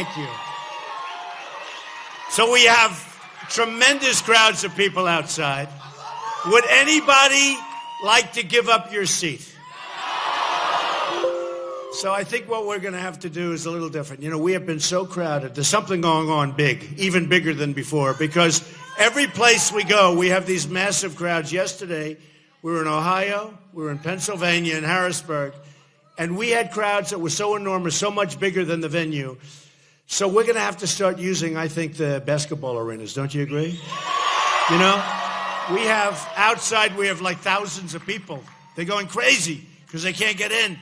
Thank you. So we have tremendous crowds of people outside. Would anybody like to give up your seat? So I think what we're going to have to do is a little different. You know, we have been so crowded. There's something going on big, even bigger than before, because every place we go, we have these massive crowds. Yesterday, we were in Ohio, we were in Pennsylvania, in Harrisburg, and we had crowds that were so enormous, so much bigger than the venue. So we're going to have to start using, I think, the basketball arenas. Don't you agree? You know, we have outside, we have like thousands of people. They're going crazy because they can't get in.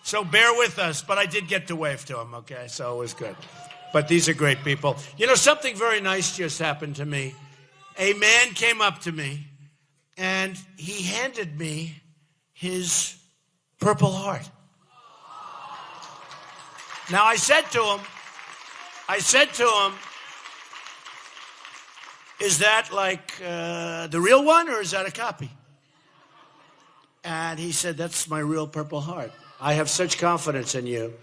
So bear with us, but I did get to wave to them, okay? So it was good. But these are great people. You know, something very nice just happened to me. A man came up to me, and he handed me his Purple Heart. Now, I said to him, is that like the real one, or is that a copy? And he said, that's my real Purple Heart. I have such confidence in you.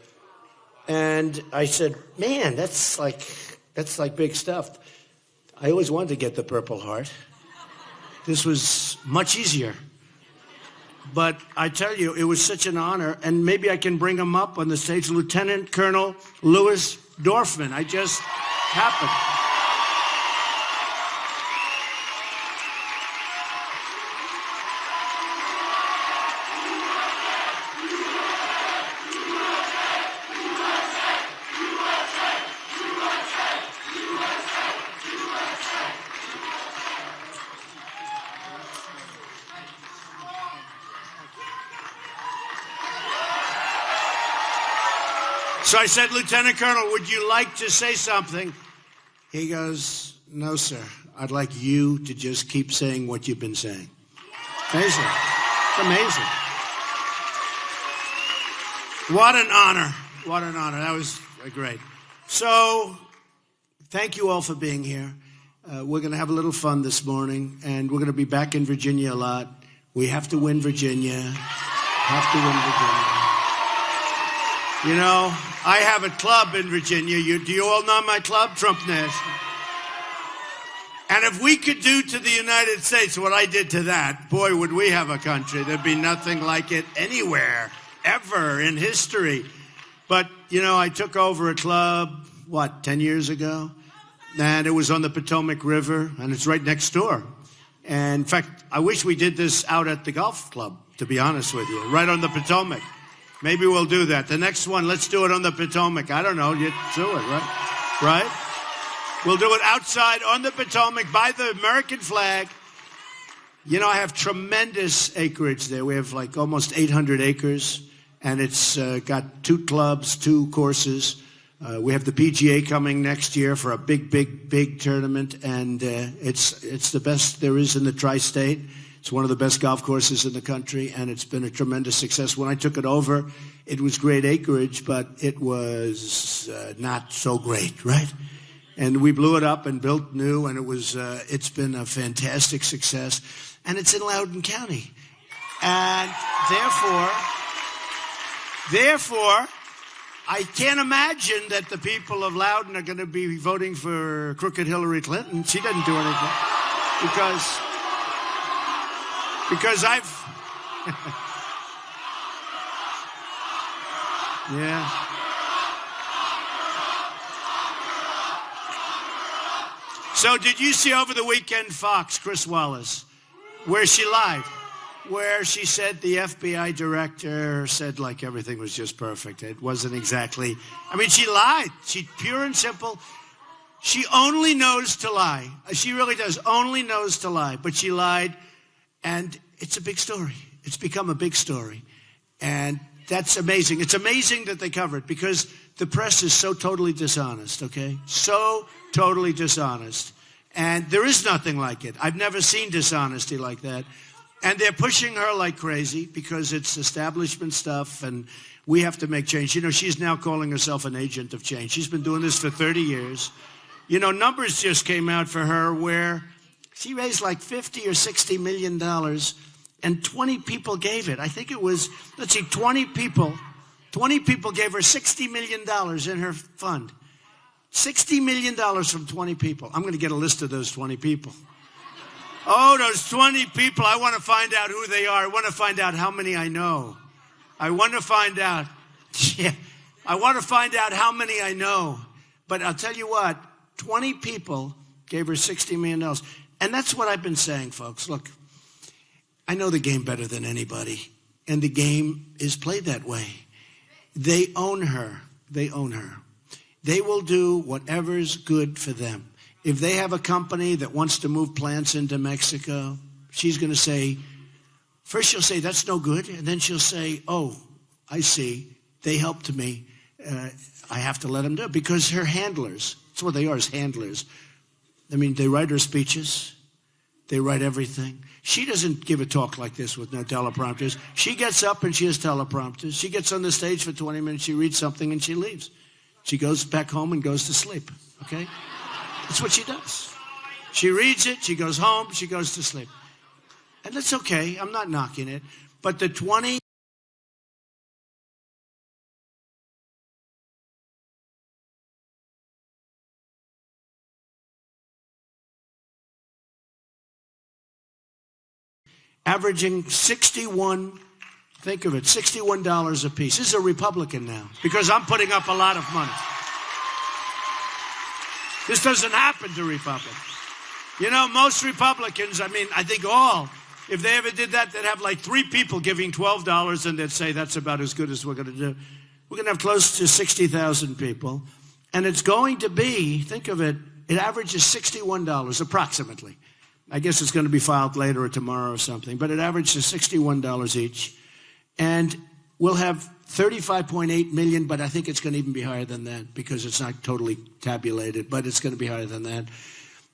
And I said, man, that's like big stuff. I always wanted to get the Purple Heart. This was much easier. But I tell you, it was such an honor, and maybe I can bring him up on the stage, Lieutenant Colonel Louis Dorfman. I just happened. So I said, Lieutenant Colonel, would you like to say something? He goes, no, sir. I'd like you to just keep saying what you've been saying. Amazing. It's amazing. What an honor. What an honor. That was great. So thank you all for being here. We're going to have a little fun this morning, and we're going to be back in Virginia a lot. We have to win Virginia. Have to win Virginia. You know, I have a club in Virginia. Do you all know my club? Trump National. And if we could do to the United States what I did to that, boy, would we have a country. There'd be nothing like it anywhere, ever in history. But, you know, I took over a club, 10 years ago? And it was on the Potomac River, and it's right next door. And in fact, I wish we did this out at the golf club, to be honest with you, right on the Potomac. Maybe we'll do that. The next one, let's do it on the Potomac. I don't know, you do it, right? Right? We'll do it outside on the Potomac by the American flag. You know, I have tremendous acreage there. We have like almost 800 acres, and it's got 2 clubs, 2 courses. We have the PGA coming next year for a big tournament, and it's the best there is in the tri-state. It's one of the best golf courses in the country, and it's been a tremendous success. When I took it over, it was great acreage, but it was not so great, right? And we blew it up and built new, and it's been a fantastic success. And it's in Loudoun County. And therefore, I can't imagine that the people of Loudoun are going to be voting for crooked Hillary Clinton. She doesn't do anything. Because I've... yeah. So did you see over the weekend Fox, Chris Wallace, where she lied? Where she said the FBI director said like everything was just perfect. It wasn't exactly... I mean, she lied. She pure and simple. She only knows to lie. She really does. Only knows to lie. But she lied. And it's a big story. It's become a big story. And that's amazing. It's amazing that they cover it because the press is so totally dishonest, okay? So totally dishonest. And there is nothing like it. I've never seen dishonesty like that. And they're pushing her like crazy because it's establishment stuff and we have to make change. You know, she's now calling herself an agent of change. She's been doing this for 30 years. You know, numbers just came out for her where she raised like $50 or $60 million, and 20 people gave it. I think it was, 20 people gave her $60 million in her fund. $60 million from 20 people. I'm going to get a list of those 20 people. Oh, those 20 people, I want to find out who they are. I want to find out how many I know. I want to find out. Yeah, I want to find out how many I know. But I'll tell you what, 20 people gave her $60 million. And that's what I've been saying, folks. Look, I know the game better than anybody. And the game is played that way. They own her. They own her. They will do whatever's good for them. If they have a company that wants to move plants into Mexico, she's going to say, first she'll say, that's no good. And then she'll say, oh, I see. They helped me. I have to let them do it. Because her handlers, that's what they are, is handlers. I mean, they write her speeches. They write everything. She doesn't give a talk like this with no teleprompters. She gets up and she has teleprompters. She gets on the stage for 20 minutes. She reads something and she leaves. She goes back home and goes to sleep, okay? That's what she does. She reads it, she goes home, she goes to sleep. And that's okay, I'm not knocking it. But the 20... averaging 61, think of it, $61 a piece. This is a Republican now, because I'm putting up a lot of money. This doesn't happen to Republicans. You know, most Republicans, I mean, I think all, if they ever did that, they'd have like 3 people giving $12 and they'd say that's about as good as we're going to do. We're going to have close to 60,000 people. And it's going to be, think of it, it averages $61 approximately. I guess it's going to be filed later or tomorrow or something, but it averages $61 each. And we'll have 35.8 million, but I think it's going to even be higher than that because it's not totally tabulated, but it's going to be higher than that.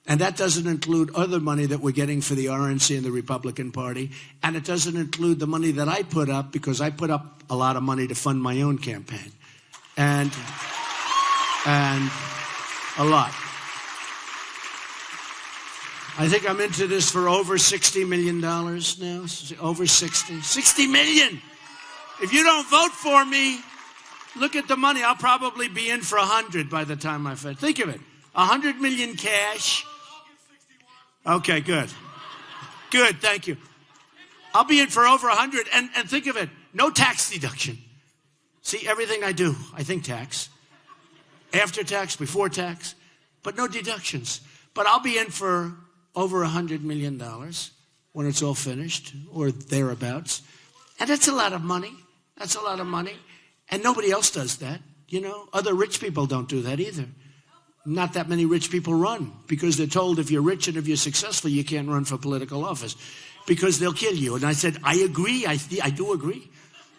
And that doesn't include other money that we're getting for the RNC and the Republican Party. And it doesn't include the money that I put up because I put up a lot of money to fund my own campaign. And a lot. I think I'm into this for over $60 million now. Over 60. 60 million! If you don't vote for me, look at the money. I'll probably be in for 100 by the time I finish. Think of it. 100 million cash. Okay, good. Good, thank you. I'll be in for over 100. And think of it. No tax deduction. See, everything I do, I think tax. After tax, before tax. But no deductions. But I'll be in for over $100 million when it's all finished, or thereabouts. And that's a lot of money. That's a lot of money. And nobody else does that, you know. Other rich people don't do that either. Not that many rich people run because they're told if you're rich and if you're successful, you can't run for political office because they'll kill you. And I said, I agree. I do agree.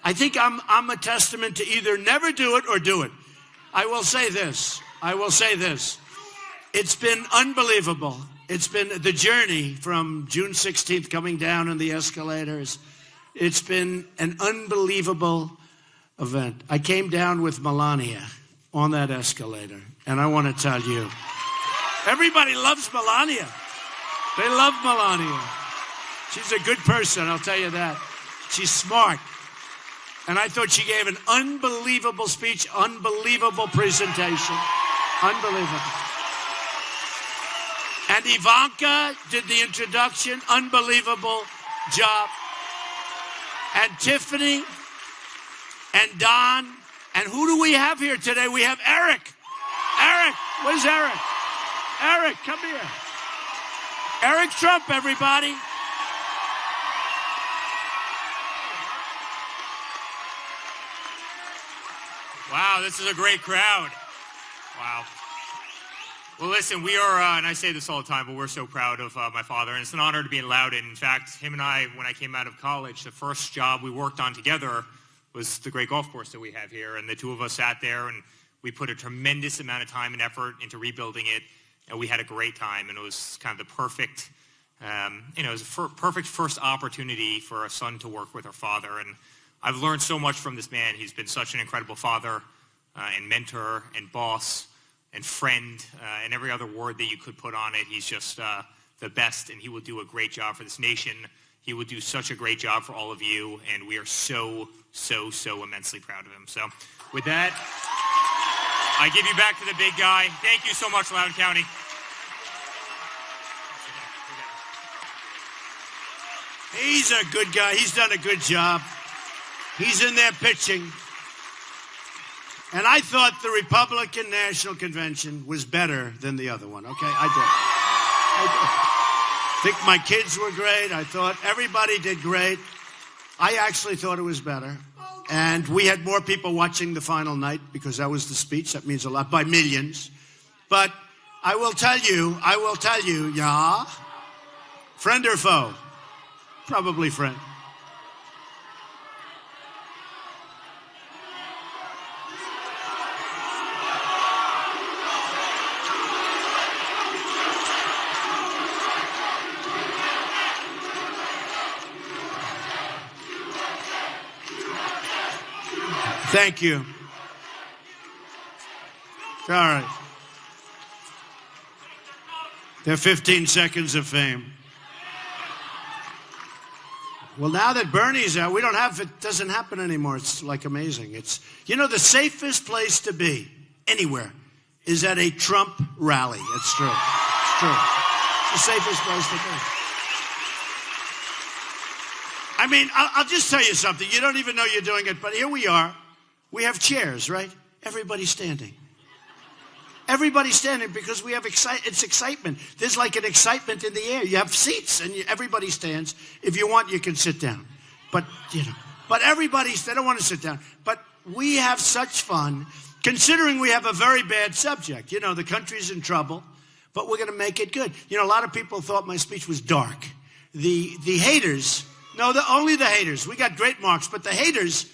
I think I'm a testament to either never do it or do it. I will say this. I will say this. It's been unbelievable. It's been the journey from June 16th coming down on the escalators. It's been an unbelievable event. I came down with Melania on that escalator, and I want to tell you, everybody loves Melania. They love Melania. She's a good person, I'll tell you that. She's smart. And I thought she gave an unbelievable speech, unbelievable presentation. Unbelievable. And Ivanka did the introduction, unbelievable job. And Tiffany and Don. And who do we have here today? We have Eric. Eric, where's Eric? Eric, come here. Eric Trump, everybody. Wow, this is a great crowd. Wow. Well, listen, we are, and I say this all the time, but we're so proud of my father, and it's an honor to be in Loudoun. In fact, him and I, when I came out of college, the first job we worked on together was the great golf course that we have here, and the two of us sat there, and we put a tremendous amount of time and effort into rebuilding it, and we had a great time, and it was kind of the perfect, it was a perfect first opportunity for a son to work with our father, and I've learned so much from this man. He's been such an incredible father and mentor and boss and friend and every other word that you could put on it. He's just the best, and he will do a great job for this nation. He will do such a great job for all of you, and we are so, so, so immensely proud of him. So with that, I give you back to the big guy. Thank you so much, Loudoun County. He's a good guy. He's done a good job. He's in there pitching. And I thought the Republican National Convention was better than the other one, okay? I think my kids were great. I thought everybody did great. I actually thought it was better. And we had more people watching the final night because that was the speech. That means a lot, by millions. But I will tell you, yeah, friend or foe? Probably friend. Thank you. All right. They're 15 seconds of fame. Well, now that Bernie's out, it doesn't happen anymore. It's like amazing. The safest place to be anywhere is at a Trump rally. It's true. It's true. It's the safest place to be. I mean, I'll just tell you something. You don't even know you're doing it, but here we are. We have chairs, right? Everybody's standing. Everybody's standing because we have it's excitement. There's like an excitement in the air. You have seats and everybody stands. If you want, you can sit down. But they don't want to sit down. But we have such fun, considering we have a very bad subject. The country's in trouble, but we're going to make it good. A lot of people thought my speech was dark. The haters, only the haters. We got great marks, but the haters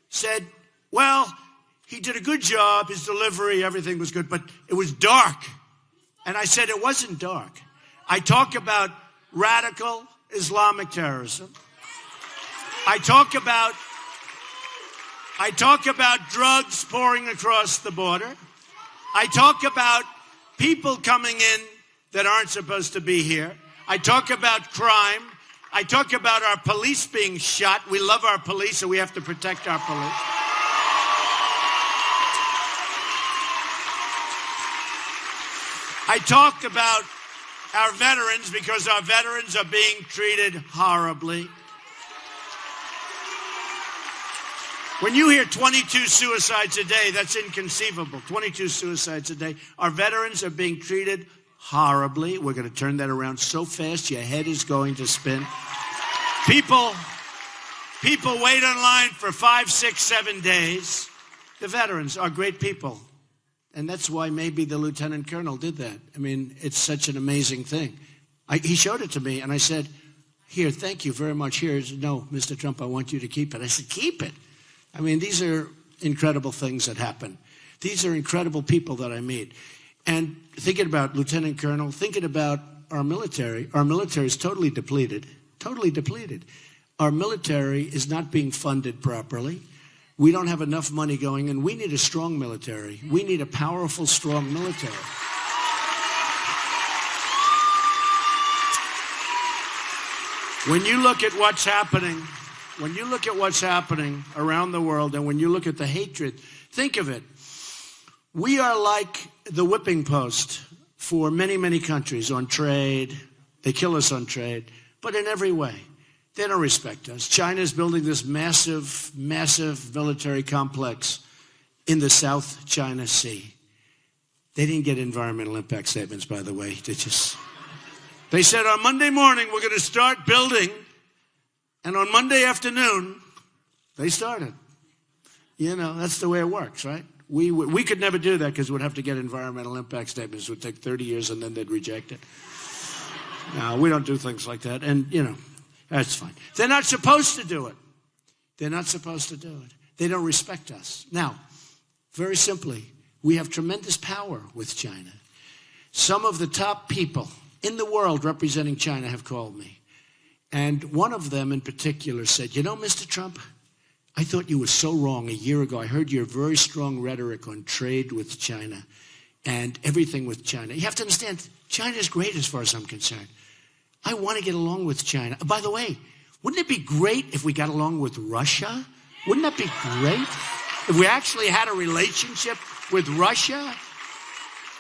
said, well, he did a good job, his delivery, everything was good, but it was dark. And I said it wasn't dark. I talk about radical Islamic terrorism. I talk about drugs pouring across the border. I talk about people coming in that aren't supposed to be here. I talk about crime. I talk about our police being shot. We love our police, so we have to protect our police. I talked about our veterans because our veterans are being treated horribly. When you hear 22 suicides a day, that's inconceivable. 22 suicides a day. Our veterans are being treated horribly. We're going to turn that around so fast, your head is going to spin. People wait in line for 5, 6, 7 days. The veterans are great people. And that's why maybe the lieutenant colonel did that. I mean, it's such an amazing thing. He showed it to me, and I said, here, thank you very much. No, Mr. Trump, I want you to keep it. I said, keep it. I mean, these are incredible things that happen. These are incredible people that I meet. And thinking about lieutenant colonel, thinking about our military is totally depleted, totally depleted. Our military is not being funded properly. We don't have enough money going, and we need a strong military. We need a powerful, strong military. When you look at what's happening, around the world, and when you look at the hatred, think of it. We are like the whipping post for many, many countries on trade. They kill us on trade, but in every way. They don't respect us. China's building this massive, massive military complex in the South China Sea. They didn't get environmental impact statements, by the way. They said on Monday morning, we're going to start building. And on Monday afternoon, they started. That's the way it works, right? We could never do that because we'd have to get environmental impact statements. It would take 30 years and then they'd reject it. No, we don't do things like that. And, that's fine. They're not supposed to do it. They're not supposed to do it. They don't respect us. Now, very simply, we have tremendous power with China. Some of the top people in the world representing China have called me. And one of them in particular said, Mr. Trump, I thought you were so wrong a year ago. I heard your very strong rhetoric on trade with China and everything with China. You have to understand, China is great as far as I'm concerned. I want to get along with China. By the way, wouldn't it be great if we got along with Russia? Wouldn't that be great? If we actually had a relationship with Russia?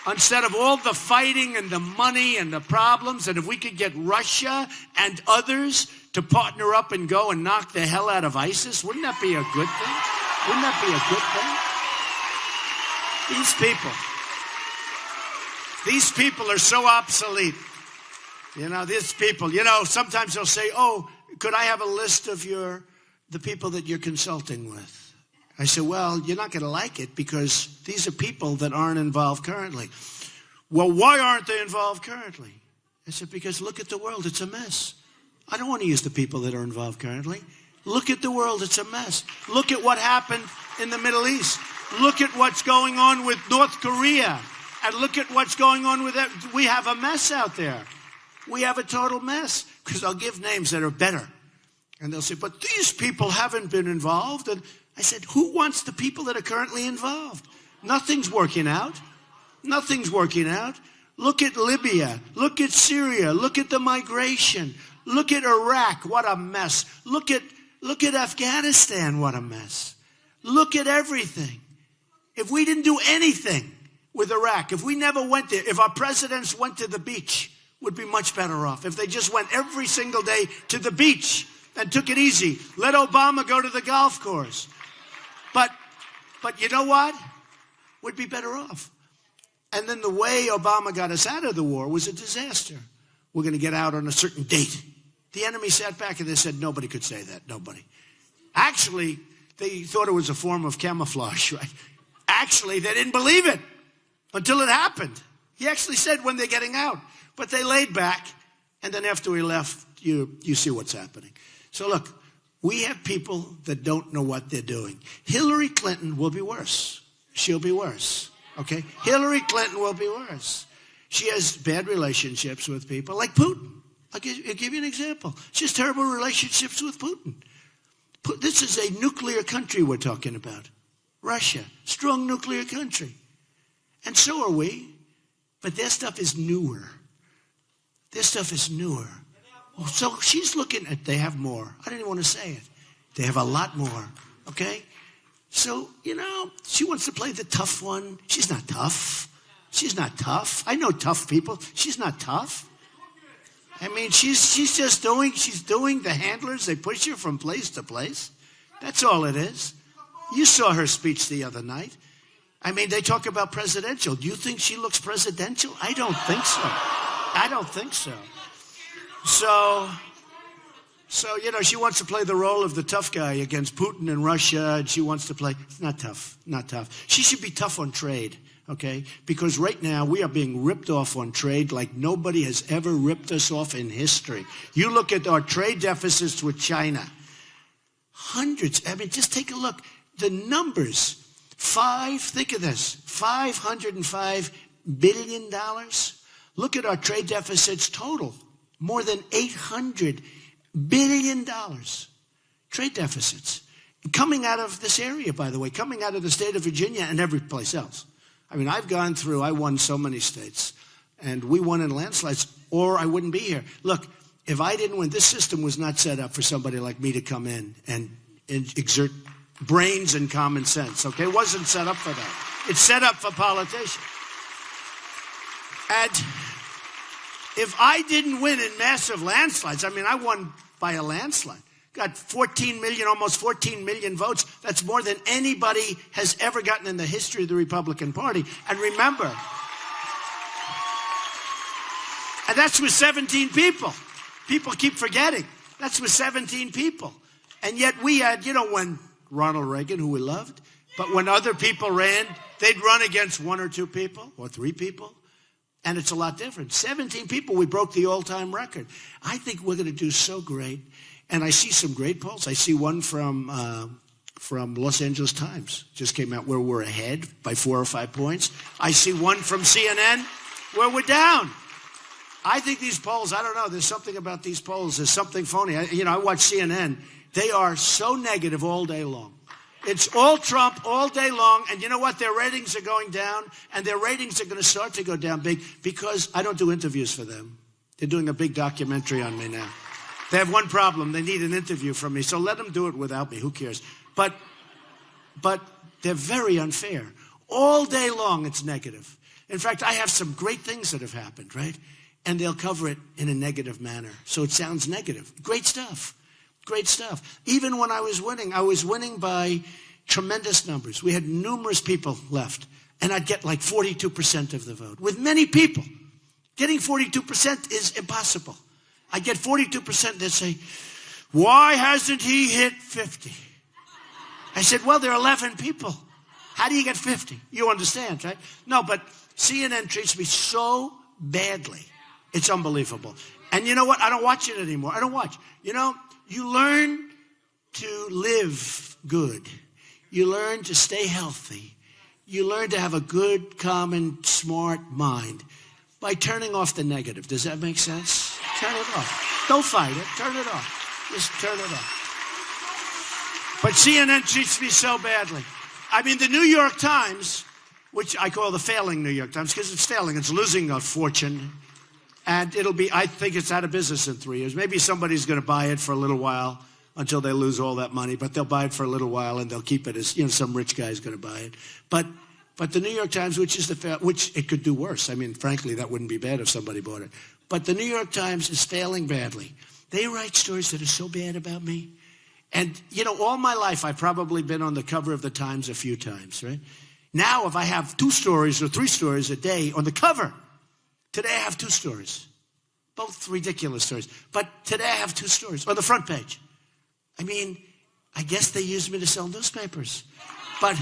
Instead of all the fighting and the money and the problems, and if we could get Russia and others to partner up and go and knock the hell out of ISIS, wouldn't that be a good thing? Wouldn't that be a good thing? These people are so obsolete. You know, these people, sometimes they'll say, oh, could I have a list of the people that you're consulting with? I said, well, you're not going to like it because these are people that aren't involved currently. Well, why aren't they involved currently? I said, because look at the world. It's a mess. I don't want to use the people that are involved currently. Look at the world. It's a mess. Look at what happened in the Middle East. Look at what's going on with North Korea. And look at what's going on with that. We have a mess out there. We have a total mess. Because I'll give names that are better. And they'll say, but these people haven't been involved. And I said, who wants the people that are currently involved? Nothing's working out. Nothing's working out. Look at Libya. Look at Syria. Look at the migration. Look at Iraq. What a mess. Look at Afghanistan. What a mess. Look at everything. If we didn't do anything with Iraq, if we never went there, if our presidents went to the beach, we'd be much better off. If they just went every single day to the beach and took it easy. Let Obama go to the golf course. But you know what? We'd be better off. And then the way Obama got us out of the war was a disaster. We're going to get out on a certain date. The enemy sat back and they said nobody could say that, nobody. Actually, they thought it was a form of camouflage, right? Actually, they didn't believe it until it happened. He actually said when they're getting out. But they laid back, and then after we left, you see what's happening. So look, we have people that don't know what they're doing. Hillary Clinton will be worse. She'll be worse, okay? Hillary Clinton will be worse. She has bad relationships with people like Putin. I'll give you an example. She has terrible relationships with Putin. This is a nuclear country we're talking about. Russia, strong nuclear country. And so are we, but their stuff is newer. Their stuff is newer. So she's looking at, they have more. I didn't want to say it. They have a lot more, okay? So, she wants to play the tough one. She's not tough. She's not tough. I know tough people. She's not tough. I mean, she's doing the handlers. They push her from place to place. That's all it is. You saw her speech the other night. I mean, they talk about presidential. Do you think she looks presidential? I don't think so. I don't think so. So, she wants to play the role of the tough guy against Putin and Russia, and she wants to play. It's not tough, not tough. She should be tough on trade, okay? Because right now we are being ripped off on trade like nobody has ever ripped us off in history. You look at our trade deficits with China. Hundreds, I mean, just take a look. The numbers, think of this, $505 billion. Look at our trade deficits total. More than $800 billion trade deficits. Coming out of this area, by the way, coming out of the state of Virginia and every place else. I mean, I won so many states, and we won in landslides, or I wouldn't be here. Look, if I didn't win, this system was not set up for somebody like me to come in and exert brains and common sense, okay? It wasn't set up for that. It's set up for politicians. And if I didn't win in massive landslides, I mean, I won by a landslide. Got 14 million, almost 14 million votes. That's more than anybody has ever gotten in the history of the Republican Party. And remember, and that's with 17 people. People keep forgetting. That's with 17 people. And yet we had, when Ronald Reagan, who we loved, but when other people ran, they'd run against one or two people or three people. And it's a lot different. 17 people, we broke the all-time record. I think we're going to do so great. And I see some great polls. I see one from Los Angeles Times. Just came out where we're ahead by 4 or 5 points. I see one from CNN where we're down. I think these polls, I don't know, there's something about these polls. There's something phony. I watch CNN. They are so negative all day long. It's all Trump all day long, and you know what? Their ratings are going down, and their ratings are going to start to go down big because I don't do interviews for them. They're doing a big documentary on me now. They have one problem. They need an interview from me, so let them do it without me. Who cares? But they're very unfair. All day long, it's negative. In fact, I have some great things that have happened, right? And they'll cover it in a negative manner. So it sounds negative. Great stuff. Great stuff. Even when I was winning by tremendous numbers. We had numerous people left. And I'd get like 42% of the vote. With many people. Getting 42% is impossible. I get 42% that say, why hasn't he hit 50? I said, well, there are 11 people. How do you get 50? You understand, right? No, but CNN treats me so badly. It's unbelievable. And you know what? I don't watch it anymore. I don't watch. You know, you learn to live good. You learn to stay healthy. You learn to have a good, calm, and smart mind by turning off the negative. Does that make sense? Turn it off. Don't fight it. Turn it off. Just turn it off. But CNN treats me so badly. I mean, the New York Times, which I call the failing New York Times, because it's failing. It's losing a fortune. And it'll be, I think it's out of business in 3 years. Maybe somebody's going to buy it for a little while until they lose all that money. But they'll buy it for a little while and they'll keep it as, you know, some rich guy's going to buy it. But the New York Times, which it could do worse. I mean, frankly, that wouldn't be bad if somebody bought it. But the New York Times is failing badly. They write stories that are so bad about me. And, you know, all my life, I've probably been on the cover of the Times a few times, right? Now, if I have 2 stories or 3 stories a day on the cover, today I have 2 stories. Both ridiculous stories. But today I have 2 stories on the front page. I mean, I guess they use me to sell newspapers. But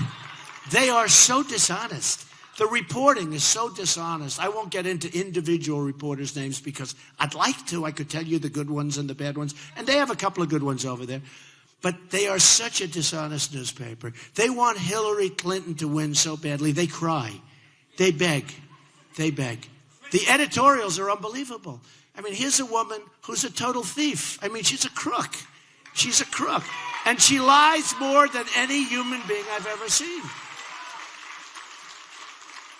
they are so dishonest. The reporting is so dishonest. I won't get into individual reporters' names because I'd like to. I could tell you the good ones and the bad ones. And they have a couple of good ones over there. But they are such a dishonest newspaper. They want Hillary Clinton to win so badly. They cry. They beg. They beg. The editorials are unbelievable. I mean, here's a woman who's a total thief. I mean, she's a crook. She's a crook. And she lies more than any human being I've ever seen.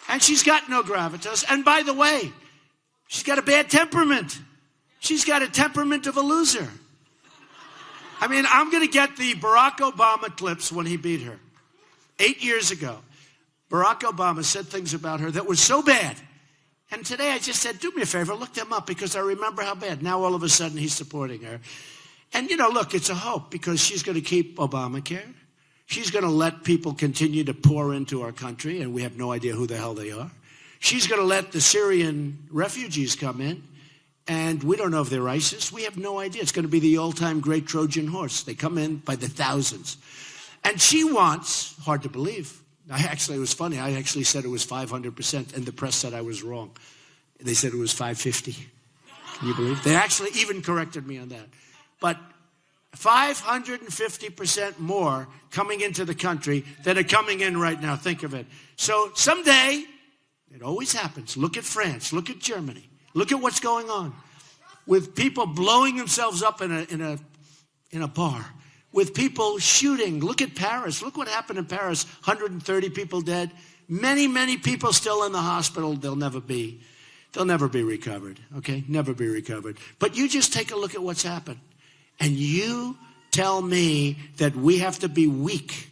And she's got no gravitas. And by the way, she's got a bad temperament. She's got a temperament of a loser. I mean, I'm going to get the Barack Obama clips when he beat her. 8 years ago, Barack Obama said things about her that were so bad. And today I just said, do me a favor, look them up because I remember how bad. Now all of a sudden he's supporting her. And, you know, look, it's a hope because she's going to keep Obamacare. She's going to let people continue to pour into our country, and we have no idea who the hell they are. She's going to let the Syrian refugees come in, and we don't know if they're ISIS. We have no idea. It's going to be the all-time great Trojan horse. They come in by the thousands. And she wants, hard to believe, it was funny, I actually said it was 500%, and the press said I was wrong. They said it was 550. Can you believe it? They actually even corrected me on that. But 550% more coming into the country than are coming in right now. Think of it. So someday, it always happens. Look at France. Look at Germany. Look at what's going on with people blowing themselves up in a bar, with people shooting. Look at Paris. Look what happened in Paris. 130 people dead. Many, many people still in the hospital. They'll never be recovered. Okay, never be recovered. But you just take a look at what's happened. And you tell me that we have to be weak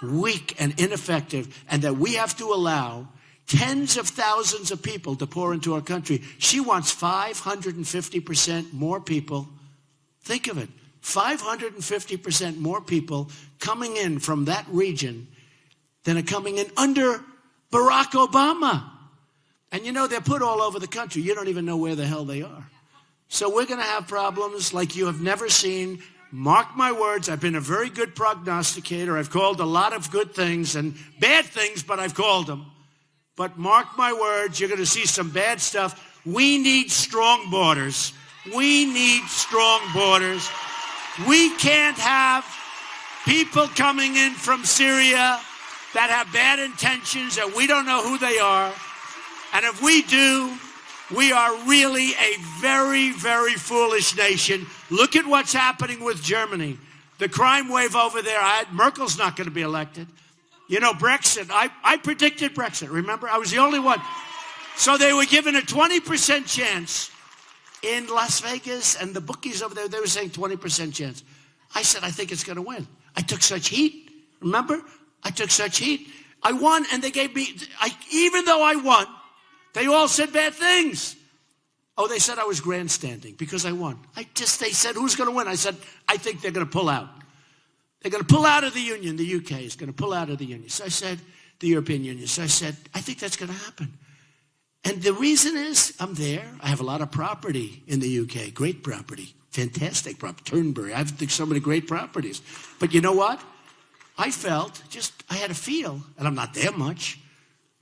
and ineffective, and that we have to allow tens of thousands of people to pour into our country. She wants 550% more people. Think of it. 550% more people coming in from that region than are coming in under Barack Obama. And you know, they're put all over the country. You don't even know where the hell they are. So we're going to have problems like you have never seen. Mark my words, I've been a very good prognosticator. I've called a lot of good things and bad things, but I've called them. But mark my words, you're going to see some bad stuff. We need strong borders. We need strong borders. We can't have people coming in from Syria that have bad intentions and we don't know who they are. And if we do, we are really a very, very foolish nation. Look at what's happening with Germany. The crime wave over there, Merkel's not going to be elected. You know, Brexit, I predicted Brexit, remember? I was the only one. So they were given a 20% chance in Las Vegas, and the bookies over there, they were saying 20% chance. I said, I think it's going to win. I took such heat, remember? I took such heat. I won, and they gave me, even though I won, they all said bad things. Oh, they said I was grandstanding because I won. They said, who's going to win? I said, I think they're going to pull out. They're going to pull out of the union. The UK is going to pull out of the union. So I said, the European Union. So I said, I think that's going to happen. And the reason is I'm there. I have a lot of property in the UK, great property, fantastic property. Turnberry, I have so many great properties. But you know what? I had a feel, and I'm not there much.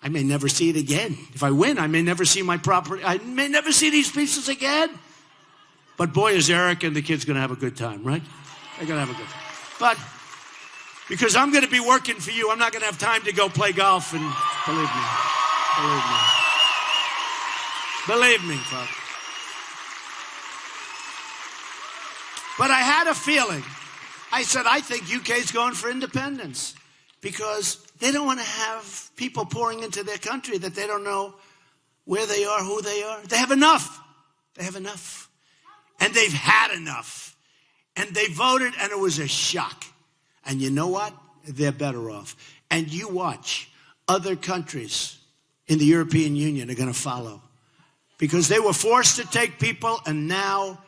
I may never see it again. If I win, I may never see my property. I may never see these pieces again. But boy, is Eric and the kids going to have a good time, right? They're going to have a good time. But because I'm going to be working for you, I'm not going to have time to go play golf. And believe me, folks. But I had a feeling. I said, I think UK's going for independence because they don't want to have people pouring into their country that they don't know where they are, who they are. They have enough. They have enough. And they've had enough. And they voted, and it was a shock. And you know what? They're better off. And you watch. Other countries in the European Union are going to follow. Because they were forced to take people, and now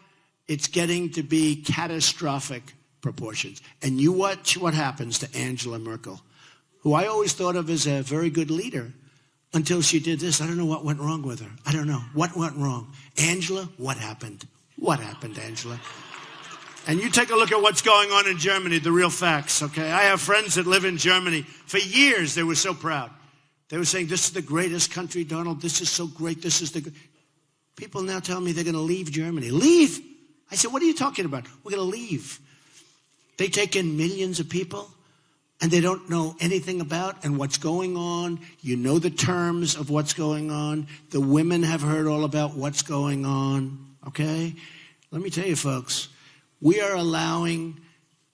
it's getting to be catastrophic proportions. And you watch what happens to Angela Merkel, who I always thought of as a very good leader until she did this. I don't know what went wrong with her. I don't know. What went wrong? Angela, what happened? What happened, Angela? And you take a look at what's going on in Germany, the real facts, okay? I have friends that live in Germany. For years, they were so proud. They were saying, this is the greatest country, Donald. This is so great. This is the... People now tell me they're going to leave Germany. Leave? I said, what are you talking about? We're going to leave. They take in millions of people, and they don't know anything about and what's going on. You know the terms of what's going on. The women have heard all about what's going on, okay? Let me tell you, folks, we are allowing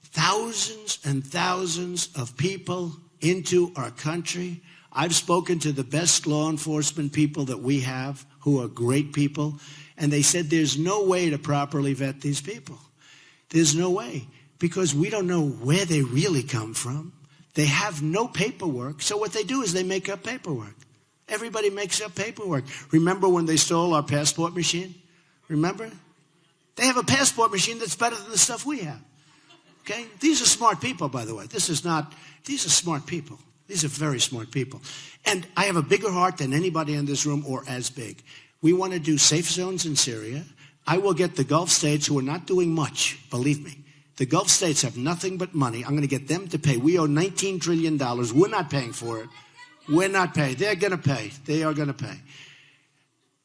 thousands and thousands of people into our country. I've spoken to the best law enforcement people that we have, who are great people, and they said there's no way to properly vet these people. There's no way, because we don't know where they really come from. They have no paperwork, so what they do is they make up paperwork. Everybody makes up paperwork. Remember when they stole our passport machine? Remember? They have a passport machine that's better than the stuff we have. Okay? These are smart people, by the way. These are smart people. These are very smart people. And I have a bigger heart than anybody in this room, or as big. We want to do safe zones in Syria. I will get the Gulf states who are not doing much, believe me. The Gulf states have nothing but money. I'm going to get them to pay. We owe $19 trillion. We're not paying for it. We're not paying. They're going to pay. They are going to pay.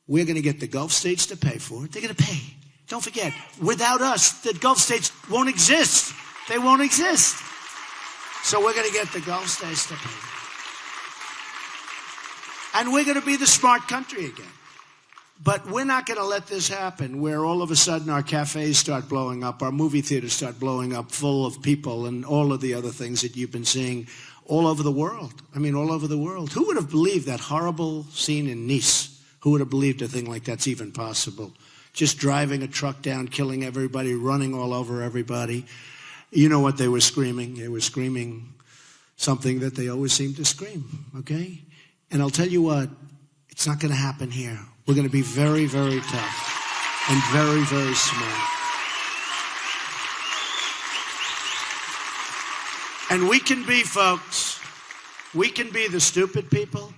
We're going to get the Gulf states to pay for it. They're going to pay. Don't forget, without us, the Gulf states won't exist. They won't exist. So we're going to get the Gulf states to pay. And we're going to be the smart country again. But we're not going to let this happen where all of a sudden our cafes start blowing up, our movie theaters start blowing up full of people, and all of the other things that you've been seeing all over the world. I mean, all over the world. Who would have believed that horrible scene in Nice? Who would have believed a thing like that's even possible? Just driving a truck down, killing everybody, running all over everybody. You know what they were screaming? They were screaming something that they always seem to scream, okay? And I'll tell you what, it's not going to happen here. We're going to be very, very tough and very, very smart. And we can be, folks, we can be the stupid people,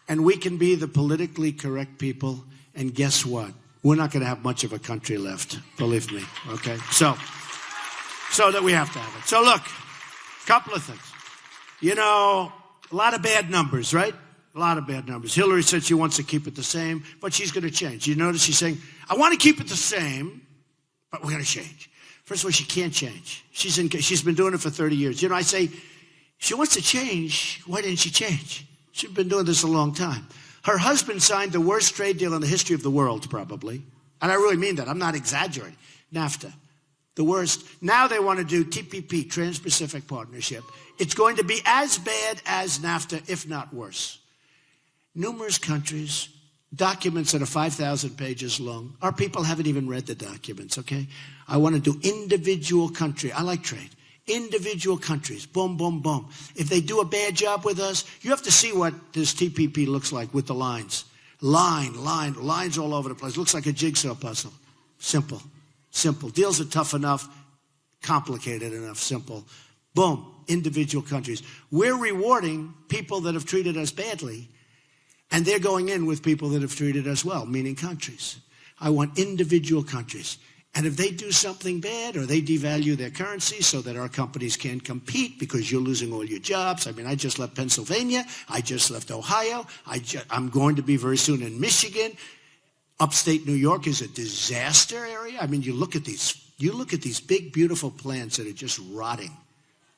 and we can be the politically correct people, and guess what? We're not going to have much of a country left, believe me, okay? So that we have to have it. So look, a couple of things. You know, a lot of bad numbers, right? A lot of bad numbers. Hillary said she wants to keep it the same, but she's going to change. You notice she's saying, I want to keep it the same, but we're going to change. First of all, she can't change. She's been doing it for 30 years. You know, I say, she wants to change. Why didn't she change? She's been doing this a long time. Her husband signed the worst trade deal in the history of the world, probably. And I really mean that. I'm not exaggerating. NAFTA. The worst. Now they want to do TPP, Trans-Pacific Partnership. It's going to be as bad as NAFTA, if not worse. Numerous countries, documents that are 5,000 pages long. Our people haven't even read the documents, okay? I want to do individual country. I like trade. individual countries. Boom, boom, boom. If they do a bad job with us, you have to see what this TPP looks like with the lines. Lines all over the place. Looks like a jigsaw puzzle. Simple, simple. Deals are tough enough, complicated enough, simple. Boom, individual countries. We're rewarding people that have treated us badly, and they're going in with people that have treated us well, meaning countries. I want individual countries. And if they do something bad or they devalue their currency so that our companies can't compete because you're losing all your jobs. I mean, I just left Pennsylvania. I just left Ohio. I'm going to be very soon in Michigan. Upstate New York is a disaster area. I mean, you look at these big, beautiful plants that are just rotting.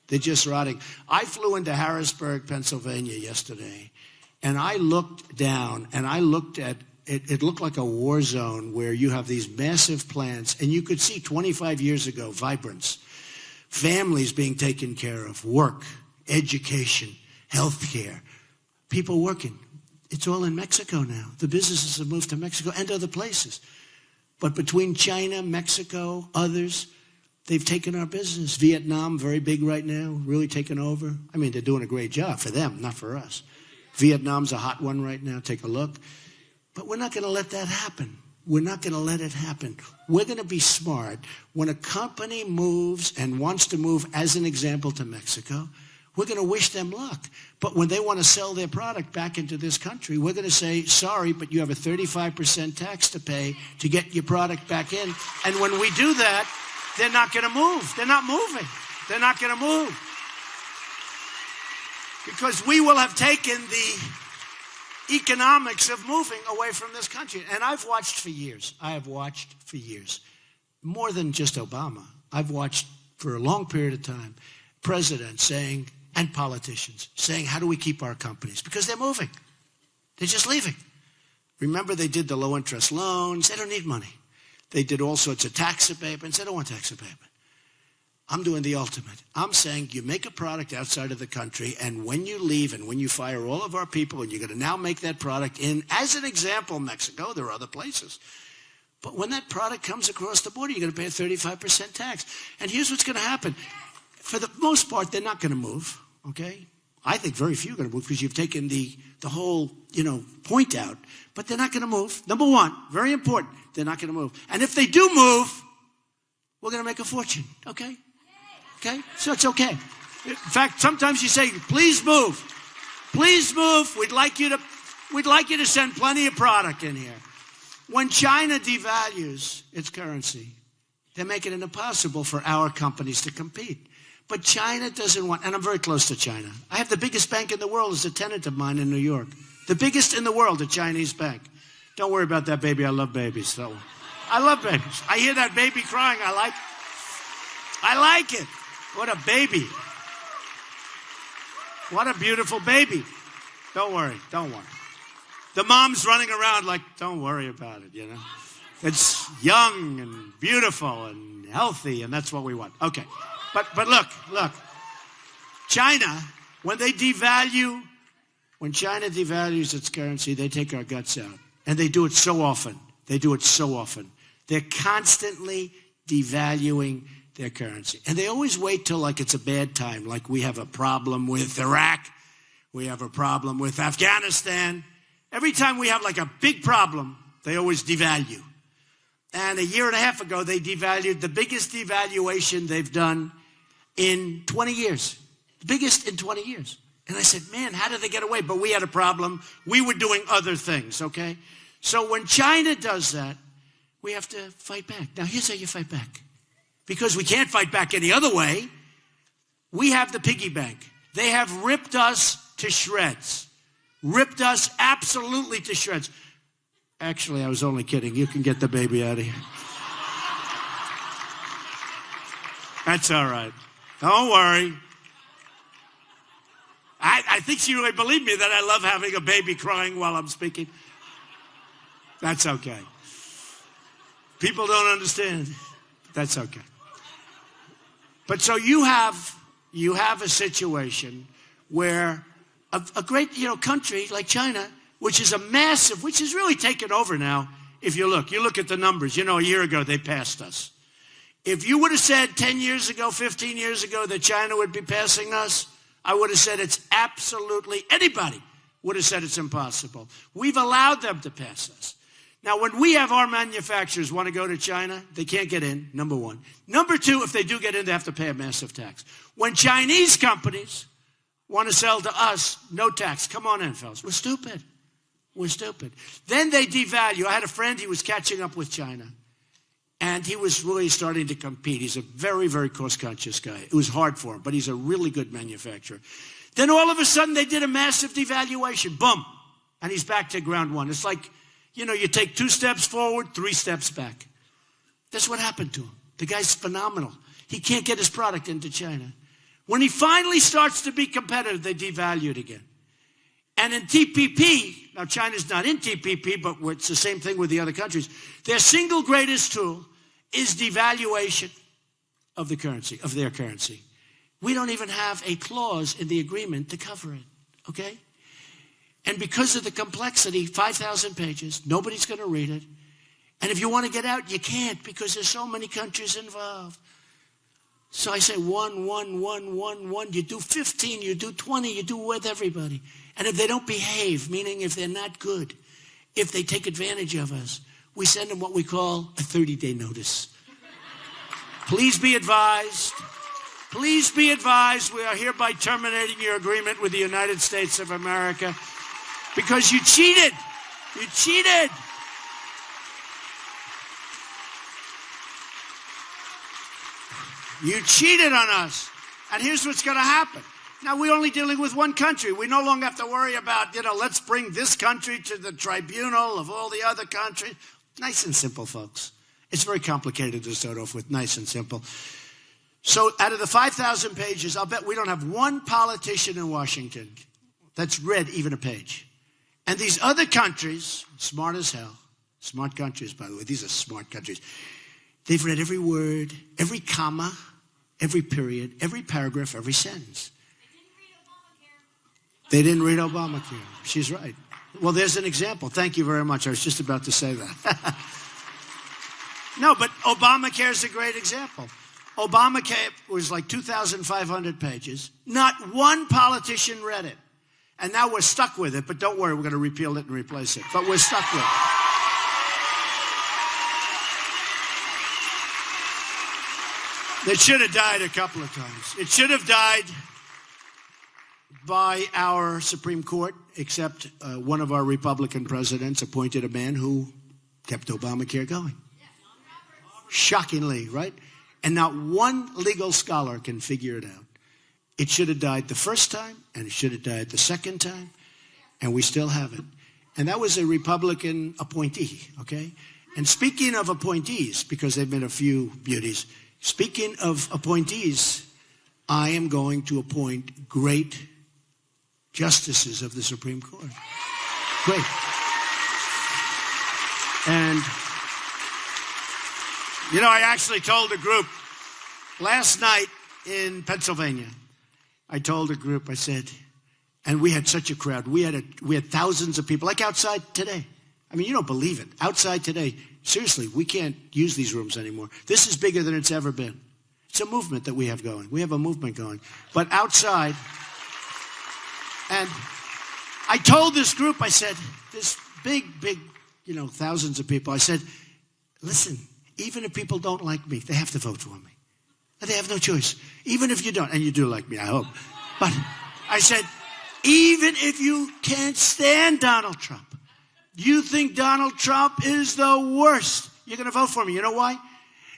They're just rotting. I flew into Harrisburg, Pennsylvania yesterday, and I looked down and I looked at it looked like a war zone where you have these massive plants, and you could see 25 years ago, vibrance, families being taken care of, work, education, healthcare, people working. It's all in Mexico now. The businesses have moved to Mexico and other places. But between China, Mexico, others, they've taken our business. Vietnam, very big right now, really taken over. I mean, they're doing a great job for them, not for us. Vietnam's a hot one right now. Take a look. But we're not going to let that happen. We're not going to let it happen. We're going to be smart. When a company moves and wants to move, as an example, to Mexico, we're going to wish them luck. But when they want to sell their product back into this country, we're going to say, sorry, but you have a 35% tax to pay to get your product back in. And when we do that, they're not going to move. They're not moving. They're not going to move. Because we will have taken the economics of moving away from this country. And I've watched for years. I have watched for years. More than just Obama. I've watched for a long period of time presidents saying, and politicians saying, how do we keep our companies? Because they're moving. They're just leaving. Remember, they did the low interest loans. They don't need money. They did all sorts of tax abatements. They don't want tax abatement. I'm doing the ultimate. I'm saying you make a product outside of the country, and when you leave and when you fire all of our people, and you're going to now make that product in, as an example, Mexico, there are other places. But when that product comes across the border, you're going to pay a 35% tax. And here's what's going to happen. For the most part, they're not going to move, okay? I think very few are going to move because you've taken the whole, point out. But they're not going to move. Number one, very important, they're not going to move. And if they do move, we're going to make a fortune, okay? Okay? So it's okay. In fact, sometimes you say, please move. Please move. We'd like you to send plenty of product in here. When China devalues its currency, they're making it impossible for our companies to compete. But China doesn't want, and I'm very close to China. I have the biggest bank in the world as a tenant of mine in New York. The biggest in the world, a Chinese bank. Don't worry about that baby. I love babies. So I love babies. I hear that baby crying. I like it. What a baby. What a beautiful baby. Don't worry. The mom's running around like, don't worry about it, It's young and beautiful and healthy, and that's what we want. Okay. But look. China, when China devalues its currency, they take our guts out. And they do it so often. They're constantly devaluing their currency. And they always wait till like it's a bad time, like we have a problem with Iraq, we have a problem with Afghanistan. Every time we have like a big problem, they always devalue. And a year and a half ago, they devalued the biggest devaluation they've done in 20 years. The biggest in 20 years. And I said, man, how did they get away? But we had a problem. We were doing other things, okay? So when China does that, we have to fight back. Now, here's how you fight back. Because we can't fight back any other way, we have the piggy bank. They have ripped us to shreds. Ripped us absolutely to shreds. Actually, I was only kidding. You can get the baby out of here. That's all right. Don't worry. I think she really believed me that I love having a baby crying while I'm speaking. That's okay. People don't understand. That's okay. But so you have a situation where a great, country like China, which is which is really taken over now. If you look at the numbers, a year ago they passed us. If you would have said 10 years ago, 15 years ago that China would be passing us, I would have said it's absolutely, anybody would have said it's impossible. We've allowed them to pass us. Now, when we have our manufacturers want to go to China, they can't get in, number one. Number two, if they do get in, they have to pay a massive tax. When Chinese companies want to sell to us, no tax. Come on in, fellas. We're stupid. We're stupid. Then they devalue. I had a friend, he was catching up with China. And he was really starting to compete. He's a very, very cost-conscious guy. It was hard for him, but he's a really good manufacturer. Then all of a sudden, they did a massive devaluation. Boom. And he's back to ground one. It's like, you know, you take 2 steps forward, 3 steps back. That's what happened to him. The guy's phenomenal. He can't get his product into China. When he finally starts to be competitive, they devalue it again. And in TPP, now China's not in TPP, but it's the same thing with the other countries. Their single greatest tool is devaluation of the currency, of their currency. We don't even have a clause in the agreement to cover it, okay? And because of the complexity, 5,000 pages, nobody's going to read it. And if you want to get out, you can't because there's so many countries involved. So I say 1, 1, 1, 1, 1. You do 15, you do 20, you do with everybody. And if they don't behave, meaning if they're not good, if they take advantage of us, we send them what we call a 30-day notice. Please be advised. Please be advised. We are hereby terminating your agreement with the United States of America because you cheated. You cheated. You cheated on us. And here's what's going to happen. Now, we're only dealing with one country. We no longer have to worry about, let's bring this country to the tribunal of all the other countries. Nice and simple, folks. It's very complicated to start off with. Nice and simple. So out of the 5,000 pages, I'll bet we don't have one politician in Washington that's read even a page. And these other countries, smart as hell, smart countries, by the way, these are smart countries. They've read every word, every comma, every period, every paragraph, every sentence. They didn't read Obamacare. She's right. Well, there's an example. Thank you very much. I was just about to say that. No, but Obamacare is a great example. Obamacare was like 2,500 pages. Not one politician read it. And now we're stuck with it. But don't worry, we're going to repeal it and replace it. But we're stuck with it. It should have died a couple of times. It should have died by our Supreme Court, except one of our Republican presidents appointed a man who kept Obamacare going. Shockingly, right? And not one legal scholar can figure it out. It should have died the first time, and it should have died the second time, and we still have it. And that was a Republican appointee, okay? And speaking of appointees, because there have been a few beauties, speaking of appointees, I am going to appoint great justices of the Supreme Court. Great. And, I actually told a group last night in Pennsylvania. I told a group, I said, and we had such a crowd. We had thousands of people, like outside today. I mean, you don't believe it. Outside today, seriously, we can't use these rooms anymore. This is bigger than it's ever been. It's a movement that we have going. We have a movement going. But outside, and I told this group, I said, this big, thousands of people, I said, listen, even if people don't like me, they have to vote for me. They have no choice. Even if you don't, and you do like me, I hope. But I said, even if you can't stand Donald Trump, you think Donald Trump is the worst, you're going to vote for me. You know why?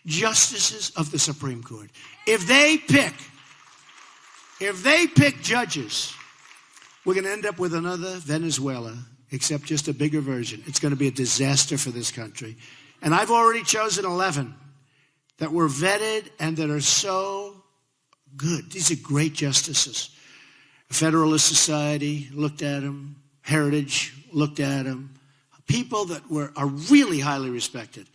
Justices of the Supreme Court. If they pick judges, we're going to end up with another Venezuela, except just a bigger version. It's going to be a disaster for this country. And I've already chosen 11 that were vetted and that are so good. These are great justices. Federalist Society looked at them. Heritage looked at them. People that are really highly respected.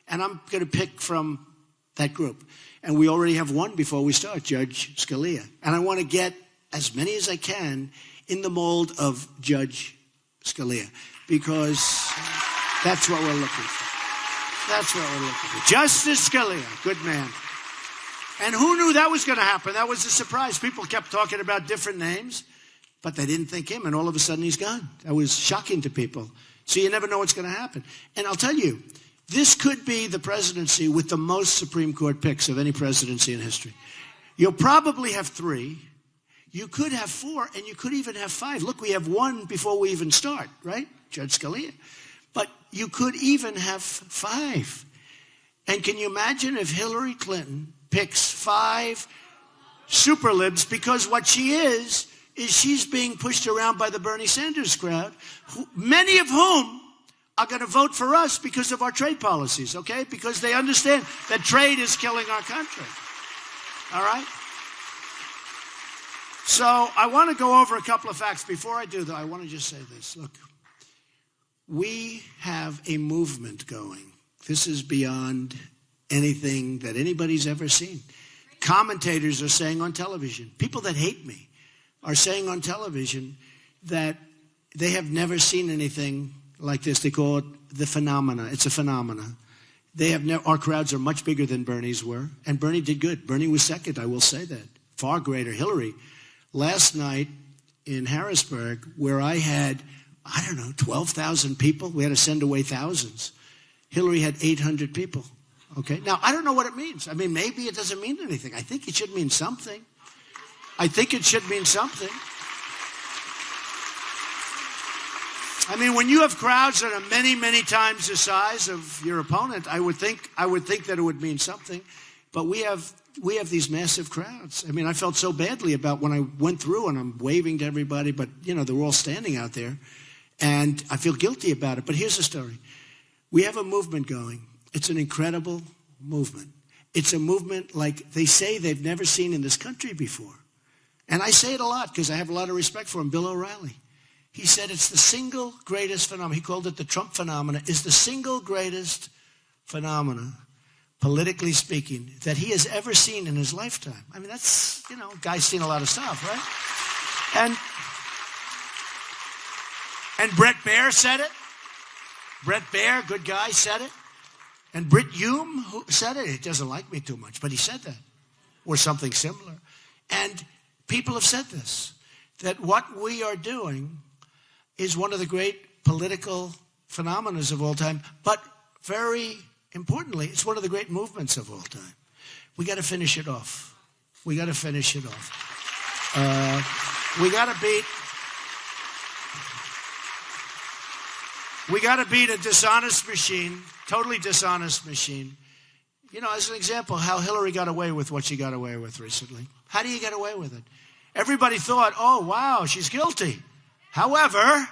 And I'm going to pick from that group. And we already have one before we start, Judge Scalia. And I want to get as many as I can in the mold of Judge Scalia, because that's what we're looking for. That's what we're looking for. Justice Scalia, good man. And who knew that was going to happen? That was a surprise. People kept talking about different names, but they didn't think him, and all of a sudden he's gone. That was shocking to people. So you never know what's going to happen. And I'll tell you, this could be the presidency with the most Supreme Court picks of any presidency in history. You'll probably have 3. You could have 4, and you could even have 5. Look, we have 1 before we even start, right? Judge Scalia. But you could even have 5. And can you imagine if Hillary Clinton picks 5 super libs, because what she is she's being pushed around by the Bernie Sanders crowd, many of whom are going to vote for us because of our trade policies, okay? Because they understand that trade is killing our country, all right? So I want to go over a couple of facts. Before I do, though, I want to just say this. Look, we have a movement going. This is beyond anything that anybody's ever seen. Commentators are saying on television, people that hate me are saying on television that they have never seen anything like this. They call it the phenomena. It's a phenomena. They have our crowds are much bigger than Bernie's were, and Bernie did good. Bernie was second, I will say that. Far greater. Hillary, last night in Harrisburg, where I had, 12,000 people, we had to send away thousands. Hillary had 800 people, okay? Now, I don't know what it means. I mean, maybe it doesn't mean anything. I think it should mean something. I think it should mean something. I mean, when you have crowds that are many, many times the size of your opponent, I would think that it would mean something. But we have these massive crowds. I mean, I felt so badly about when I went through and I'm waving to everybody, but they were all standing out there, and I feel guilty about it. But here's the story: we have a movement going. It's an incredible movement. It's a movement like they say they've never seen in this country before. And I say it a lot because I have a lot of respect for him, Bill O'Reilly. He said it's the single greatest phenomenon. He called it the Trump phenomena. Is the single greatest phenomena, politically speaking, that he has ever seen in his lifetime. I mean, that's, guy's seen a lot of stuff, right? And Brett Baer said it. Brett Baer, good guy, said it. And Britt Hume who said it. He doesn't like me too much, but he said that, or something similar. And people have said this, that what we are doing is one of the great political phenomena of all time, but very importantly, it's one of the great movements of all time. We got to finish it off. We got to finish it off. We got to beat a dishonest machine, totally dishonest machine. As an example, how Hillary got away with what she got away with recently. How do you get away with it? Everybody thought, oh, wow, she's guilty. However,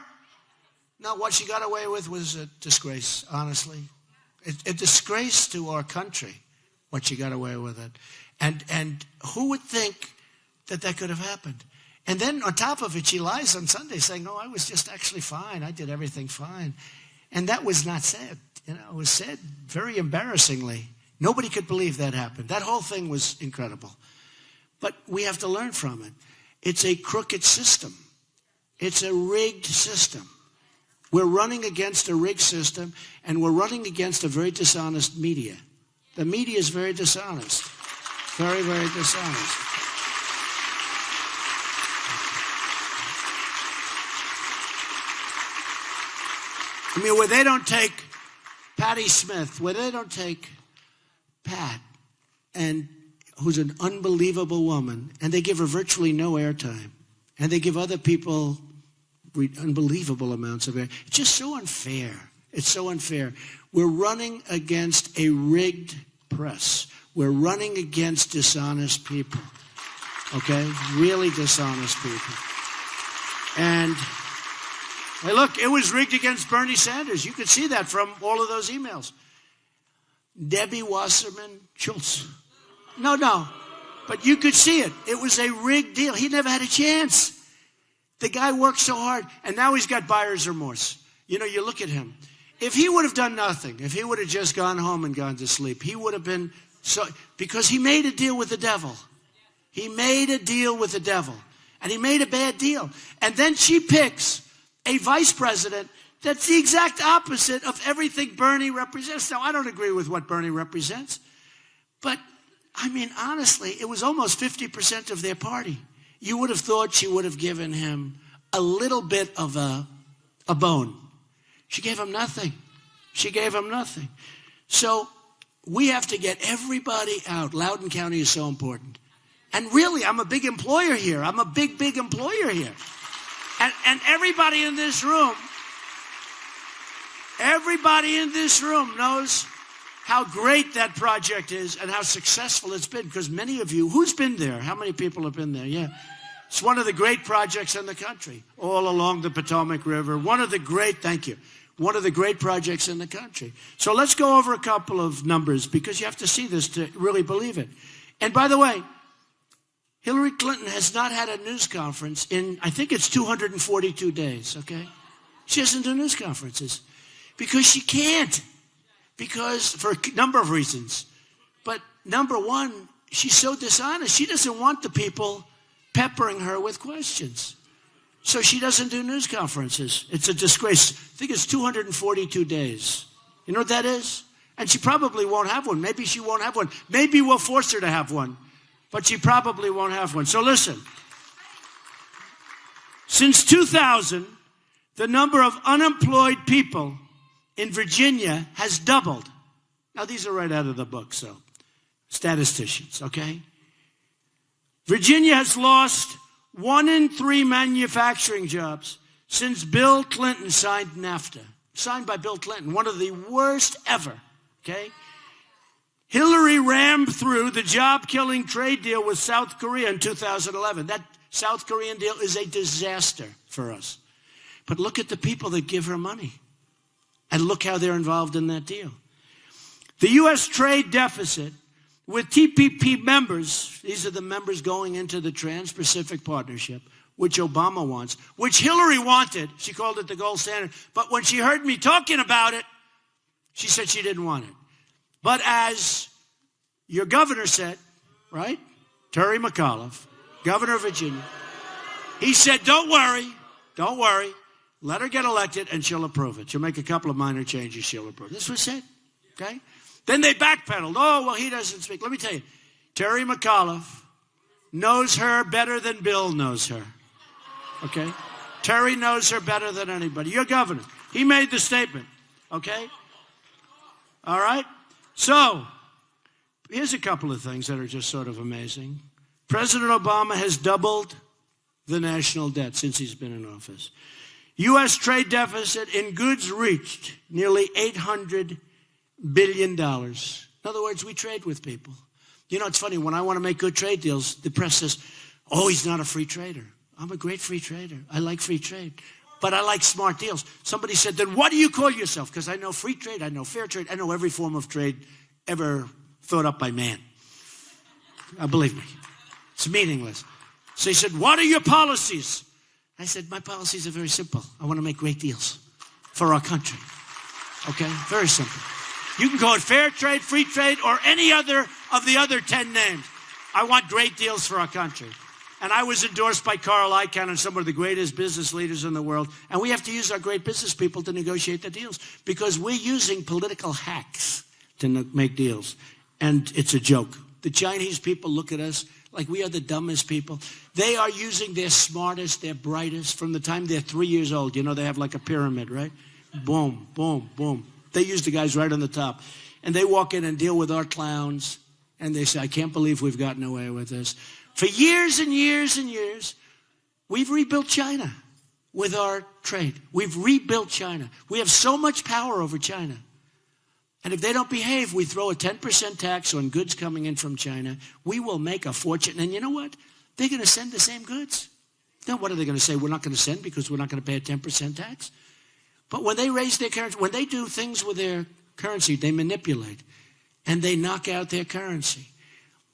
no, what she got away with was a disgrace, honestly. A disgrace to our country, what she got away with it. And who would think that could have happened? And then on top of it, she lies on Sunday saying, no, I was just actually fine. I did everything fine. And that was not said. It was said very embarrassingly. Nobody could believe that happened. That whole thing was incredible. But we have to learn from it. It's a crooked system. It's a rigged system. We're running against a rigged system, and we're running against a very dishonest media. The media is very dishonest. Very, very dishonest. I mean, where they don't take Patti Smith, where they don't take Pat, and who's an unbelievable woman, and they give her virtually no airtime, and they give other people unbelievable amounts of air. It's just so unfair. It's so unfair. We're running against a rigged press. We're running against dishonest people, okay? Really dishonest people. And, hey, look, it was rigged against Bernie Sanders. You could see that from all of those emails. Debbie Wasserman Schultz. No. But you could see it. It was a rigged deal. He never had a chance. The guy worked so hard, and now he's got buyer's remorse. You look at him. If he would have done nothing, if he would have just gone home and gone to sleep, he would have been because he made a deal with the devil. He made a deal with the devil, and he made a bad deal. And then she picks a vice president that's the exact opposite of everything Bernie represents. Now, I don't agree with what Bernie represents, but I mean, honestly, it was almost 50% of their party. You would have thought she would have given him a little bit of a bone. She gave him nothing. She gave him nothing. So we have to get everybody out. Loudoun County is so important. And really, I'm a big employer here. I'm a big, big employer here. And everybody in this room knows how great that project is and how successful it's been. Because many of you, who's been there? How many people have been there? Yeah. It's one of the great projects in the country, all along the Potomac River. Thank you. One of the great projects in the country. So let's go over a couple of numbers because you have to see this to really believe it. And by the way, Hillary Clinton has not had a news conference in, I think it's 242 days, okay? She doesn't do news conferences because she can't, because for a number of reasons. But number one, she's so dishonest. She doesn't want the people peppering her with questions. So she doesn't do news conferences. It's a disgrace. I think it's 242 days. You know what that is? And she probably won't have one. Maybe she won't have one. Maybe we'll force her to have one. But she probably won't have one. So listen. Since 2000, the number of unemployed people in Virginia has doubled. Now, these are right out of the book, so statisticians, okay? Virginia has lost 1 in 3 manufacturing jobs since Bill Clinton signed NAFTA. Signed by Bill Clinton, one of the worst ever, okay? Hillary rammed through the job-killing trade deal with South Korea in 2011. That South Korean deal is a disaster for us. But look at the people that give her money. And look how they're involved in that deal. The U.S. trade deficit with TPP members, these are the members going into the Trans-Pacific Partnership, which Obama wants, which Hillary wanted. She called it the gold standard. But when she heard me talking about it, she said she didn't want it. But as your governor said, right? Terry McAuliffe, governor of Virginia, he said, don't worry, let her get elected and she'll approve it. She'll make a couple of minor changes, she'll approve it. This was said, okay? Then they backpedaled. Oh, well, he doesn't speak. Let me tell you, Terry McAuliffe knows her better than Bill knows her, okay? Terry knows her better than anybody. Your governor, he made the statement, okay? All right? So, here's a couple of things that are just sort of amazing. President Obama has doubled the national debt since he's been in office. U.S. trade deficit in goods reached nearly $800 billion. In other words, we trade with people. You know, it's funny, when I want to make good trade deals, the press says, oh, he's not a free trader. I'm a great free trader. I like free trade. But I like smart deals. Somebody said, then what do you call yourself? Because I know free trade, I know fair trade, I know every form of trade ever thought up by man. Believe me, it's meaningless. So he said, what are your policies? I said, my policies are very simple. I want to make great deals for our country. Okay? Very simple. You can call it fair trade, free trade, or any other of the other 10 names. I want great deals for our country. And I was endorsed by Carl Icahn and some of the greatest business leaders in the world. And we have to use our great business people to negotiate the deals because we're using political hacks to make deals. And it's a joke. The Chinese people look at us like we are the dumbest people. They are using their smartest, their brightest from the time they're 3 years old. You know, they have like a pyramid, right? Boom, boom, boom. They use the guys right on the top. And they walk in and deal with our clowns. And they say, I can't believe we've gotten away with this. For years and years and years, we've rebuilt China with our trade. We've rebuilt China. We have so much power over China. And if they don't behave, we throw a 10% tax on goods coming in from China. We will make a fortune. And you know what? They're going to send the same goods. Now, what are they going to say? We're not going to send because we're not going to pay a 10% tax? But when they raise their currency, when they do things with their currency, they manipulate. And they knock out their currency.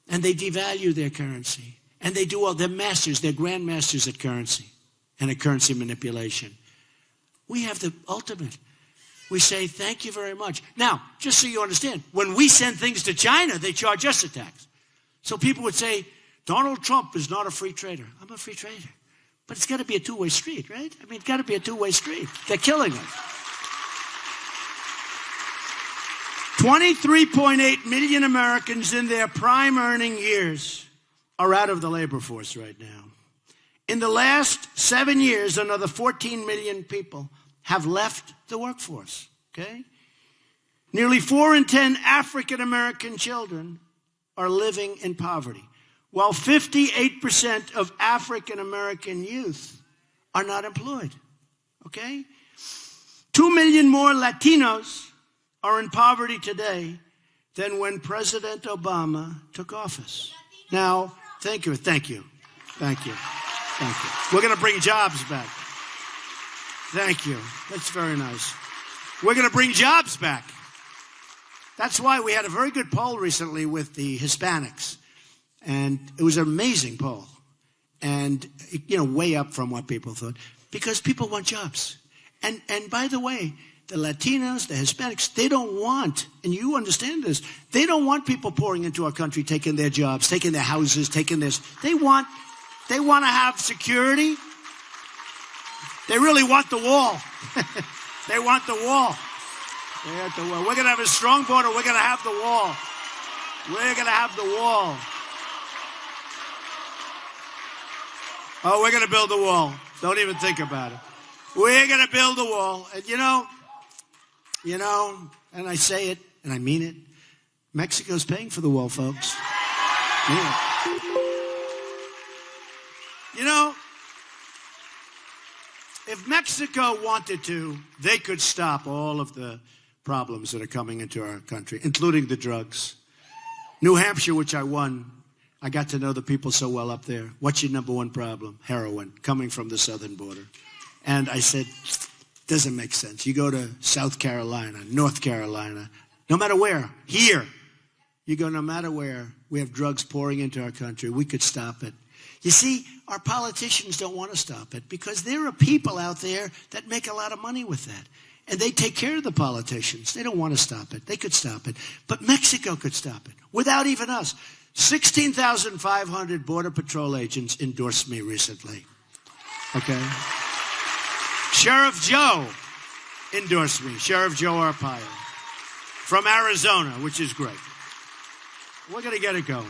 And they devalue their currency. And they do all, they're masters, they're grandmasters at currency and at currency manipulation. We have the ultimate. We say, thank you very much. Now, just so you understand, when we send things to China, they charge us a tax. So people would say, Donald Trump is not a free trader. I'm a free trader. But it's got to be a two-way street, right? I mean, it's got to be a two-way street. They're killing us. 23.8 million Americans in their prime earning years are out of the labor force right now. In the last 7 years, another 14 million people have left the workforce, okay? Nearly 4 in 10 African-American children are living in poverty, while 58% of African-American youth are not employed, okay? 2 million more Latinos are in poverty today than when President Obama took office. Now, thank you. We're going to bring jobs back. Thank you. That's very nice. We're going to bring jobs back. That's why we had a very good poll recently with the Hispanics. And it was an amazing poll. And, way up from what people thought. Because people want jobs. And by the way, the Latinos, the Hispanics, they don't want, and you understand this, they don't want people pouring into our country, taking their jobs, taking their houses, taking this. They want to have security. They really want the wall. They want the wall. They want the wall. We're going to have a strong border. We're going to have the wall. We're going to have the wall. Oh, we're going to build the wall. Don't even think about it. We're going to build the wall. And and I say it, and I mean it, Mexico's paying for the wall, folks. Yeah. If Mexico wanted to, they could stop all of the problems that are coming into our country, including the drugs. New Hampshire, which I won, I got to know the people so well up there. What's your number one problem? Heroin, coming from the southern border. And I said, doesn't make sense. You go to South Carolina, North Carolina, no matter where, here, you go no matter where, we have drugs pouring into our country. We could stop it. You see, our politicians don't want to stop it because there are people out there that make a lot of money with that. And they take care of the politicians. They don't want to stop it. They could stop it. But Mexico could stop it without even us. 16,500 Border Patrol agents endorsed me recently. Okay? Sheriff Joe endorsed me. Sheriff Joe Arpaio from Arizona, which is great. We're going to get it going.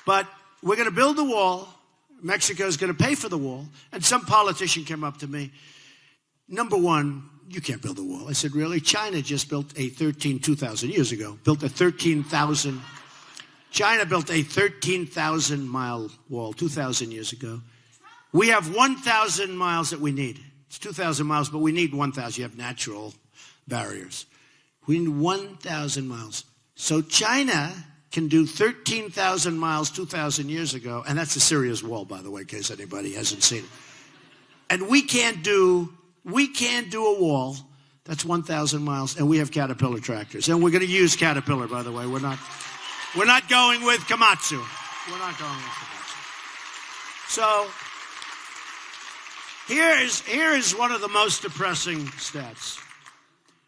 But we're going to build the wall. Mexico's going to pay for the wall. And some politician came up to me. Number one, you can't build a wall. I said, really? China just built 2,000 years ago, China built a 13,000-mile wall 2,000 years ago. We have 1,000 miles that we need. It's 2,000 miles, but we need 1,000. You have natural barriers. We need 1,000 miles. So China can do 13,000 miles 2,000 years ago, and that's a serious wall, by the way, in case anybody hasn't seen it. And we can't do a wall that's 1,000 miles, and we have Caterpillar tractors. And we're going to use Caterpillar, by the way. We're not going with Komatsu. We're not going with Komatsu. So here is one of the most depressing stats.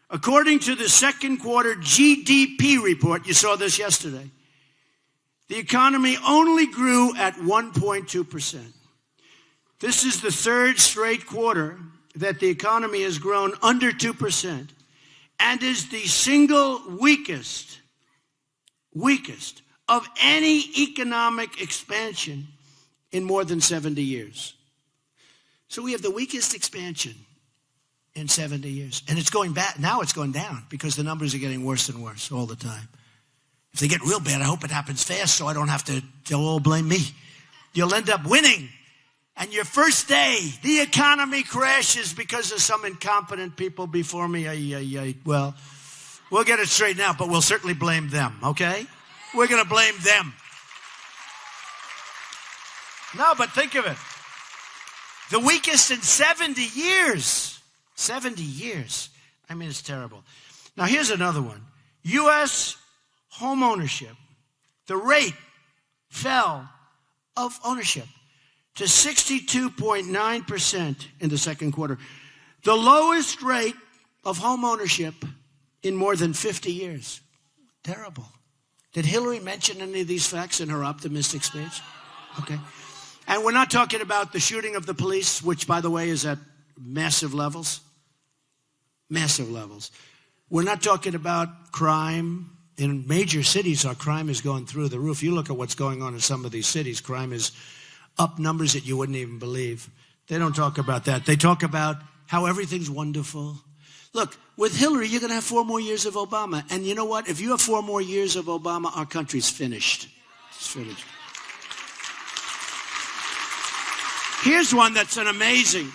According to the second quarter GDP report, you saw this yesterday, the economy only grew at 1.2%. This is the third straight quarter that the economy has grown under 2% and is the single weakest of any economic expansion in more than 70 years. So we have the weakest expansion in 70 years. And it's going back. Now it's going down because the numbers are getting worse and worse all the time. If they get real bad, I hope it happens fast so I don't have to, they'll all blame me. You'll end up winning. And your first day, the economy crashes because of some incompetent people before me. Well, we'll get it straightened out, but we'll certainly blame them, okay? We're going to blame them. No, but think of it. The weakest in 70 years. 70 years. I mean, it's terrible. Now, here's another one. U.S. home ownership. The rate fell of ownership to 62.9% in the second quarter. The lowest rate of home ownership in more than 50 years. Terrible. Did Hillary mention any of these facts in her optimistic speech? Okay. And we're not talking about the shooting of the police, which, by the way, is at massive levels. Massive levels. We're not talking about crime. In major cities, our crime is going through the roof. You look at what's going on in some of these cities, crime is up numbers that you wouldn't even believe. They don't talk about that. They talk about how everything's wonderful. Look, with Hillary, you're going to have 4 more years of Obama. And you know what? If you have 4 more years of Obama, our country's finished. It's finished. Here's one that's amazing.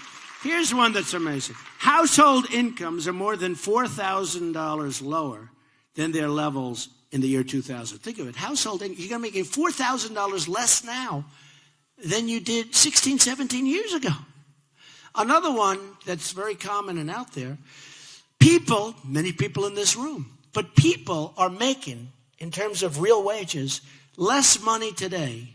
Household incomes are more than $4,000 lower than their levels in the year 2000. Think of it. Household income, you're going to make $4,000 less now than you did 16, 17 years ago. Another one that's very common and out there, many people in this room, but people are making, in terms of real wages, less money today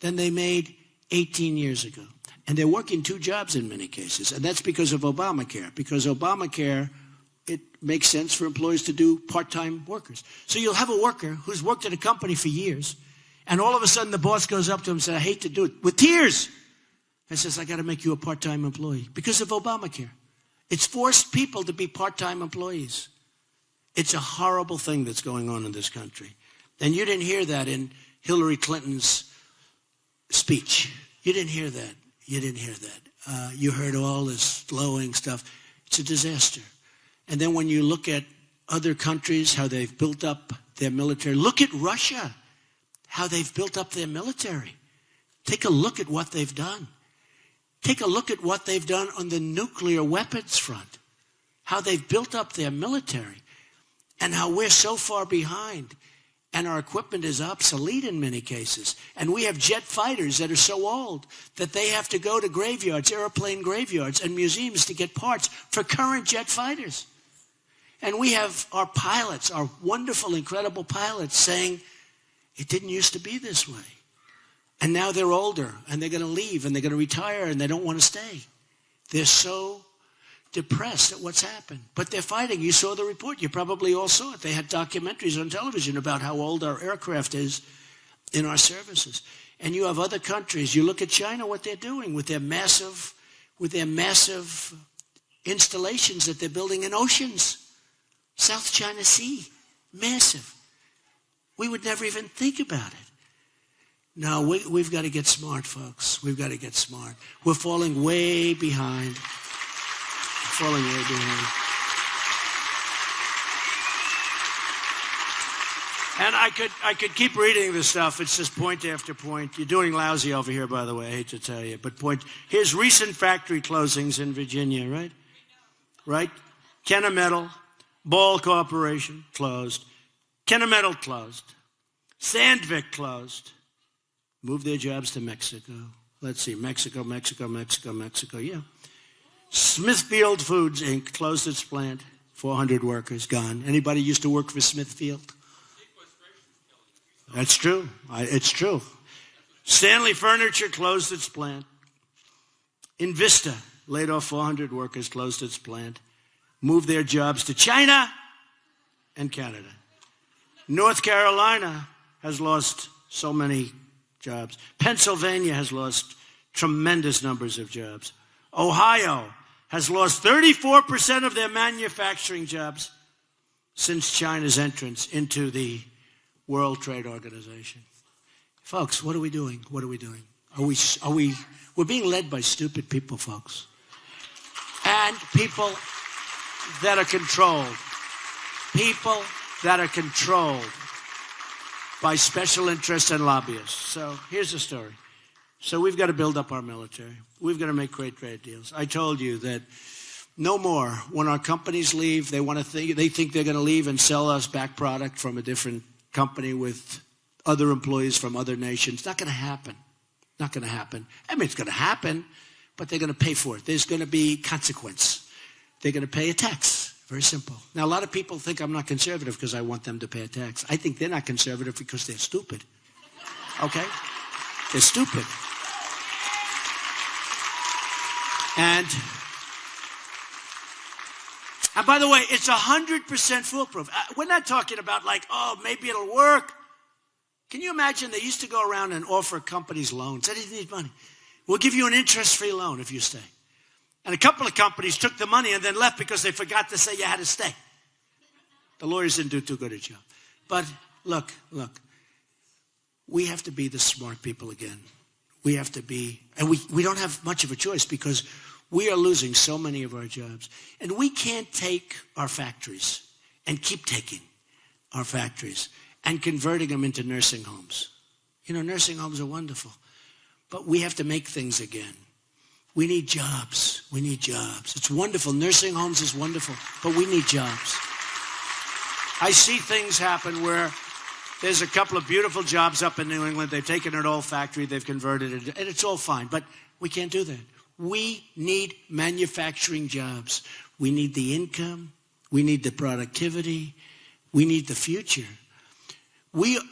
than they made 18 years ago. And they're working 2 jobs in many cases. And that's because of Obamacare. Because Obamacare, it makes sense for employees to do part-time workers. So you'll have a worker who's worked at a company for years, and all of a sudden the boss goes up to him and says, I hate to do it, with tears, and says, I got to make you a part-time employee because of Obamacare. It's forced people to be part-time employees. It's a horrible thing that's going on in this country. And you didn't hear that in Hillary Clinton's speech. You didn't hear that. You heard all this glowing stuff. It's a disaster. And then when you look at other countries, how they've built up their military. Look at Russia, how they've built up their military. Take a look at what they've done. Take a look at what they've done on the nuclear weapons front, how they've built up their military, and how we're so far behind, and our equipment is obsolete in many cases. And we have jet fighters that are so old that they have to go to graveyards, airplane graveyards, and museums to get parts for current jet fighters. And we have our pilots, our wonderful, incredible pilots, saying, it didn't used to be this way. And now they're older, and they're going to leave, and they're going to retire, and they don't want to stay. They're so depressed at what's happened. But they're fighting. You saw the report. You probably all saw it. They had documentaries on television about how old our aircraft is in our services. And you have other countries. You look at China, what they're doing with their massive installations that they're building in oceans. South China Sea, massive. We would never even think about it. No, we've got to get smart, folks. We've got to get smart. We're falling way behind. And I could keep reading this stuff. It's just point after point. You're doing lousy over here, by the way. I hate to tell you. But here's recent factory closings in Virginia, right? Right? Kennametal, Ball Corporation, closed. Kennametal closed. Sandvik closed. Moved their jobs to Mexico. Let's see, Mexico, yeah. Smithfield Foods, Inc. closed its plant. 400 workers gone. Anybody used to work for Smithfield? That's true. It's true. Stanley Furniture closed its plant. Invista laid off 400 workers, closed its plant. Moved their jobs to China and Canada. North Carolina has lost so many jobs. Pennsylvania has lost tremendous numbers of jobs. Ohio has lost 34% of their manufacturing jobs since China's entrance into the World Trade Organization. Folks, what are we doing? We're being led by stupid people, folks. And people that are controlled. People that are controlled by special interests and lobbyists. So here's the story. So we've got to build up our military. We've got to make great trade deals. I told you that no more. When our companies leave, they think they're going to leave and sell us back product from a different company with other employees from other nations. Not going to happen. Not going to happen. I mean, it's going to happen, but they're going to pay for it. There's going to be consequence. They're going to pay a tax. Very simple. Now, a lot of people think I'm not conservative because I want them to pay a tax. I think they're not conservative because they're stupid. Okay? They're stupid. And by the way, it's 100% foolproof. We're not talking about like, oh, maybe it'll work. Can you imagine they used to go around and offer companies loans? They didn't need money. We'll give you an interest-free loan if you stay. And a couple of companies took the money and then left because they forgot to say you had to stay. The lawyers didn't do too good a job. But look, we have to be the smart people again. We have to be, and we don't have much of a choice because we are losing so many of our jobs. And we can't take our factories and keep taking our factories and converting them into nursing homes. You know, nursing homes are wonderful, but we have to make things again. We need jobs. We need jobs. It's wonderful. Nursing homes is wonderful, but we need jobs. I see things happen where there's a couple of beautiful jobs up in New England. They've taken an old factory, they've converted it, and it's all fine. But we can't do that. We need manufacturing jobs. We need the income. We need the productivity. We need the future.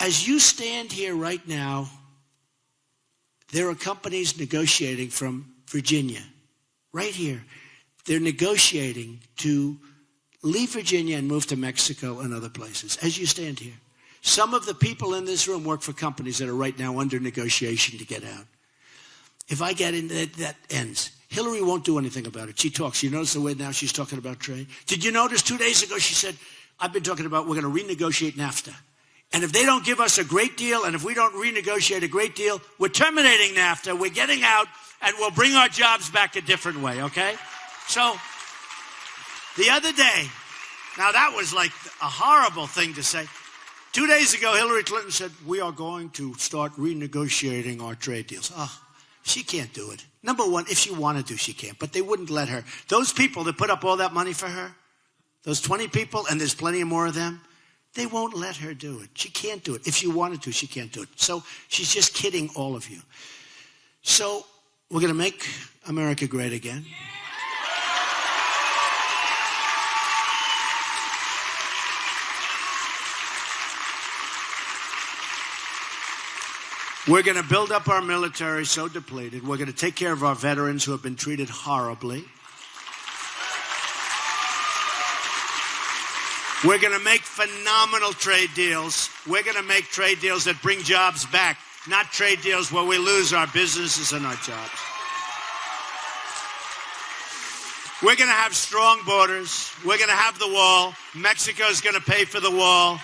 As you stand here right now, there are companies negotiating from Virginia, right here. They're negotiating to leave Virginia and move to Mexico and other places, as you stand here. Some of the people in this room work for companies that are right now under negotiation to get out. If I get into that, that ends. Hillary won't do anything about it. She talks. You notice the way now she's talking about trade? Did you notice 2 days ago she said, I've been talking about we're going to renegotiate NAFTA. And if they don't give us a great deal, and if we don't renegotiate a great deal, we're terminating NAFTA, we're getting out, and we'll bring our jobs back a different way, okay? So, the other day, now that was like a horrible thing to say. 2 days ago, Hillary Clinton said, we are going to start renegotiating our trade deals. Oh, she can't do it. Number one, if she wanted to, she can't, but they wouldn't let her. Those people that put up all that money for her, those 20 people, and there's plenty more of them, they won't let her do it. She can't do it. If she wanted to, she can't do it. So she's just kidding all of you. So we're going to make America great again. We're going to build up our military so depleted. We're going to take care of our veterans who have been treated horribly. We're going to make phenomenal trade deals. We're going to make trade deals that bring jobs back, not trade deals where we lose our businesses and our jobs. We're going to have strong borders. We're going to have the wall. Mexico's going to pay for the wall.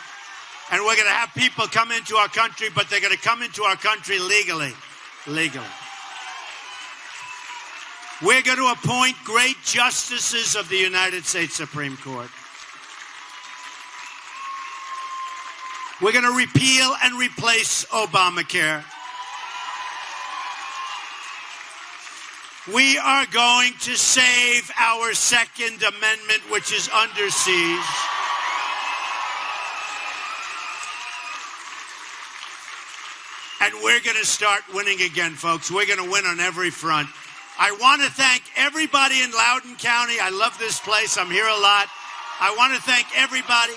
And we're going to have people come into our country, but they're going to come into our country legally. Legally. We're going to appoint great justices of the United States Supreme Court. We're going to repeal and replace Obamacare. We are going to save our Second Amendment, which is under siege. And we're going to start winning again, folks. We're going to win on every front. I want to thank everybody in Loudoun County. I love this place. I'm here a lot. I want to thank everybody.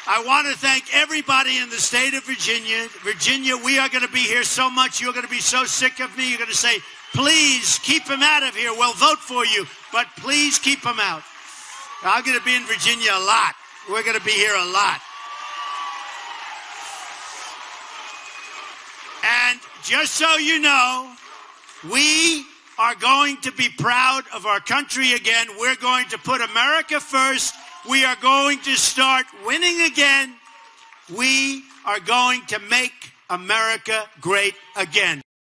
I want to thank everybody in the state of Virginia. Virginia, we are going to be here so much. You're going to be so sick of me. You're going to say, please keep him out of here. We'll vote for you, but please keep him out. I'm going to be in Virginia a lot. We're going to be here a lot. And just so you know, we are going to be proud of our country again. We're going to put America first. We are going to start winning again. We are going to make America great again.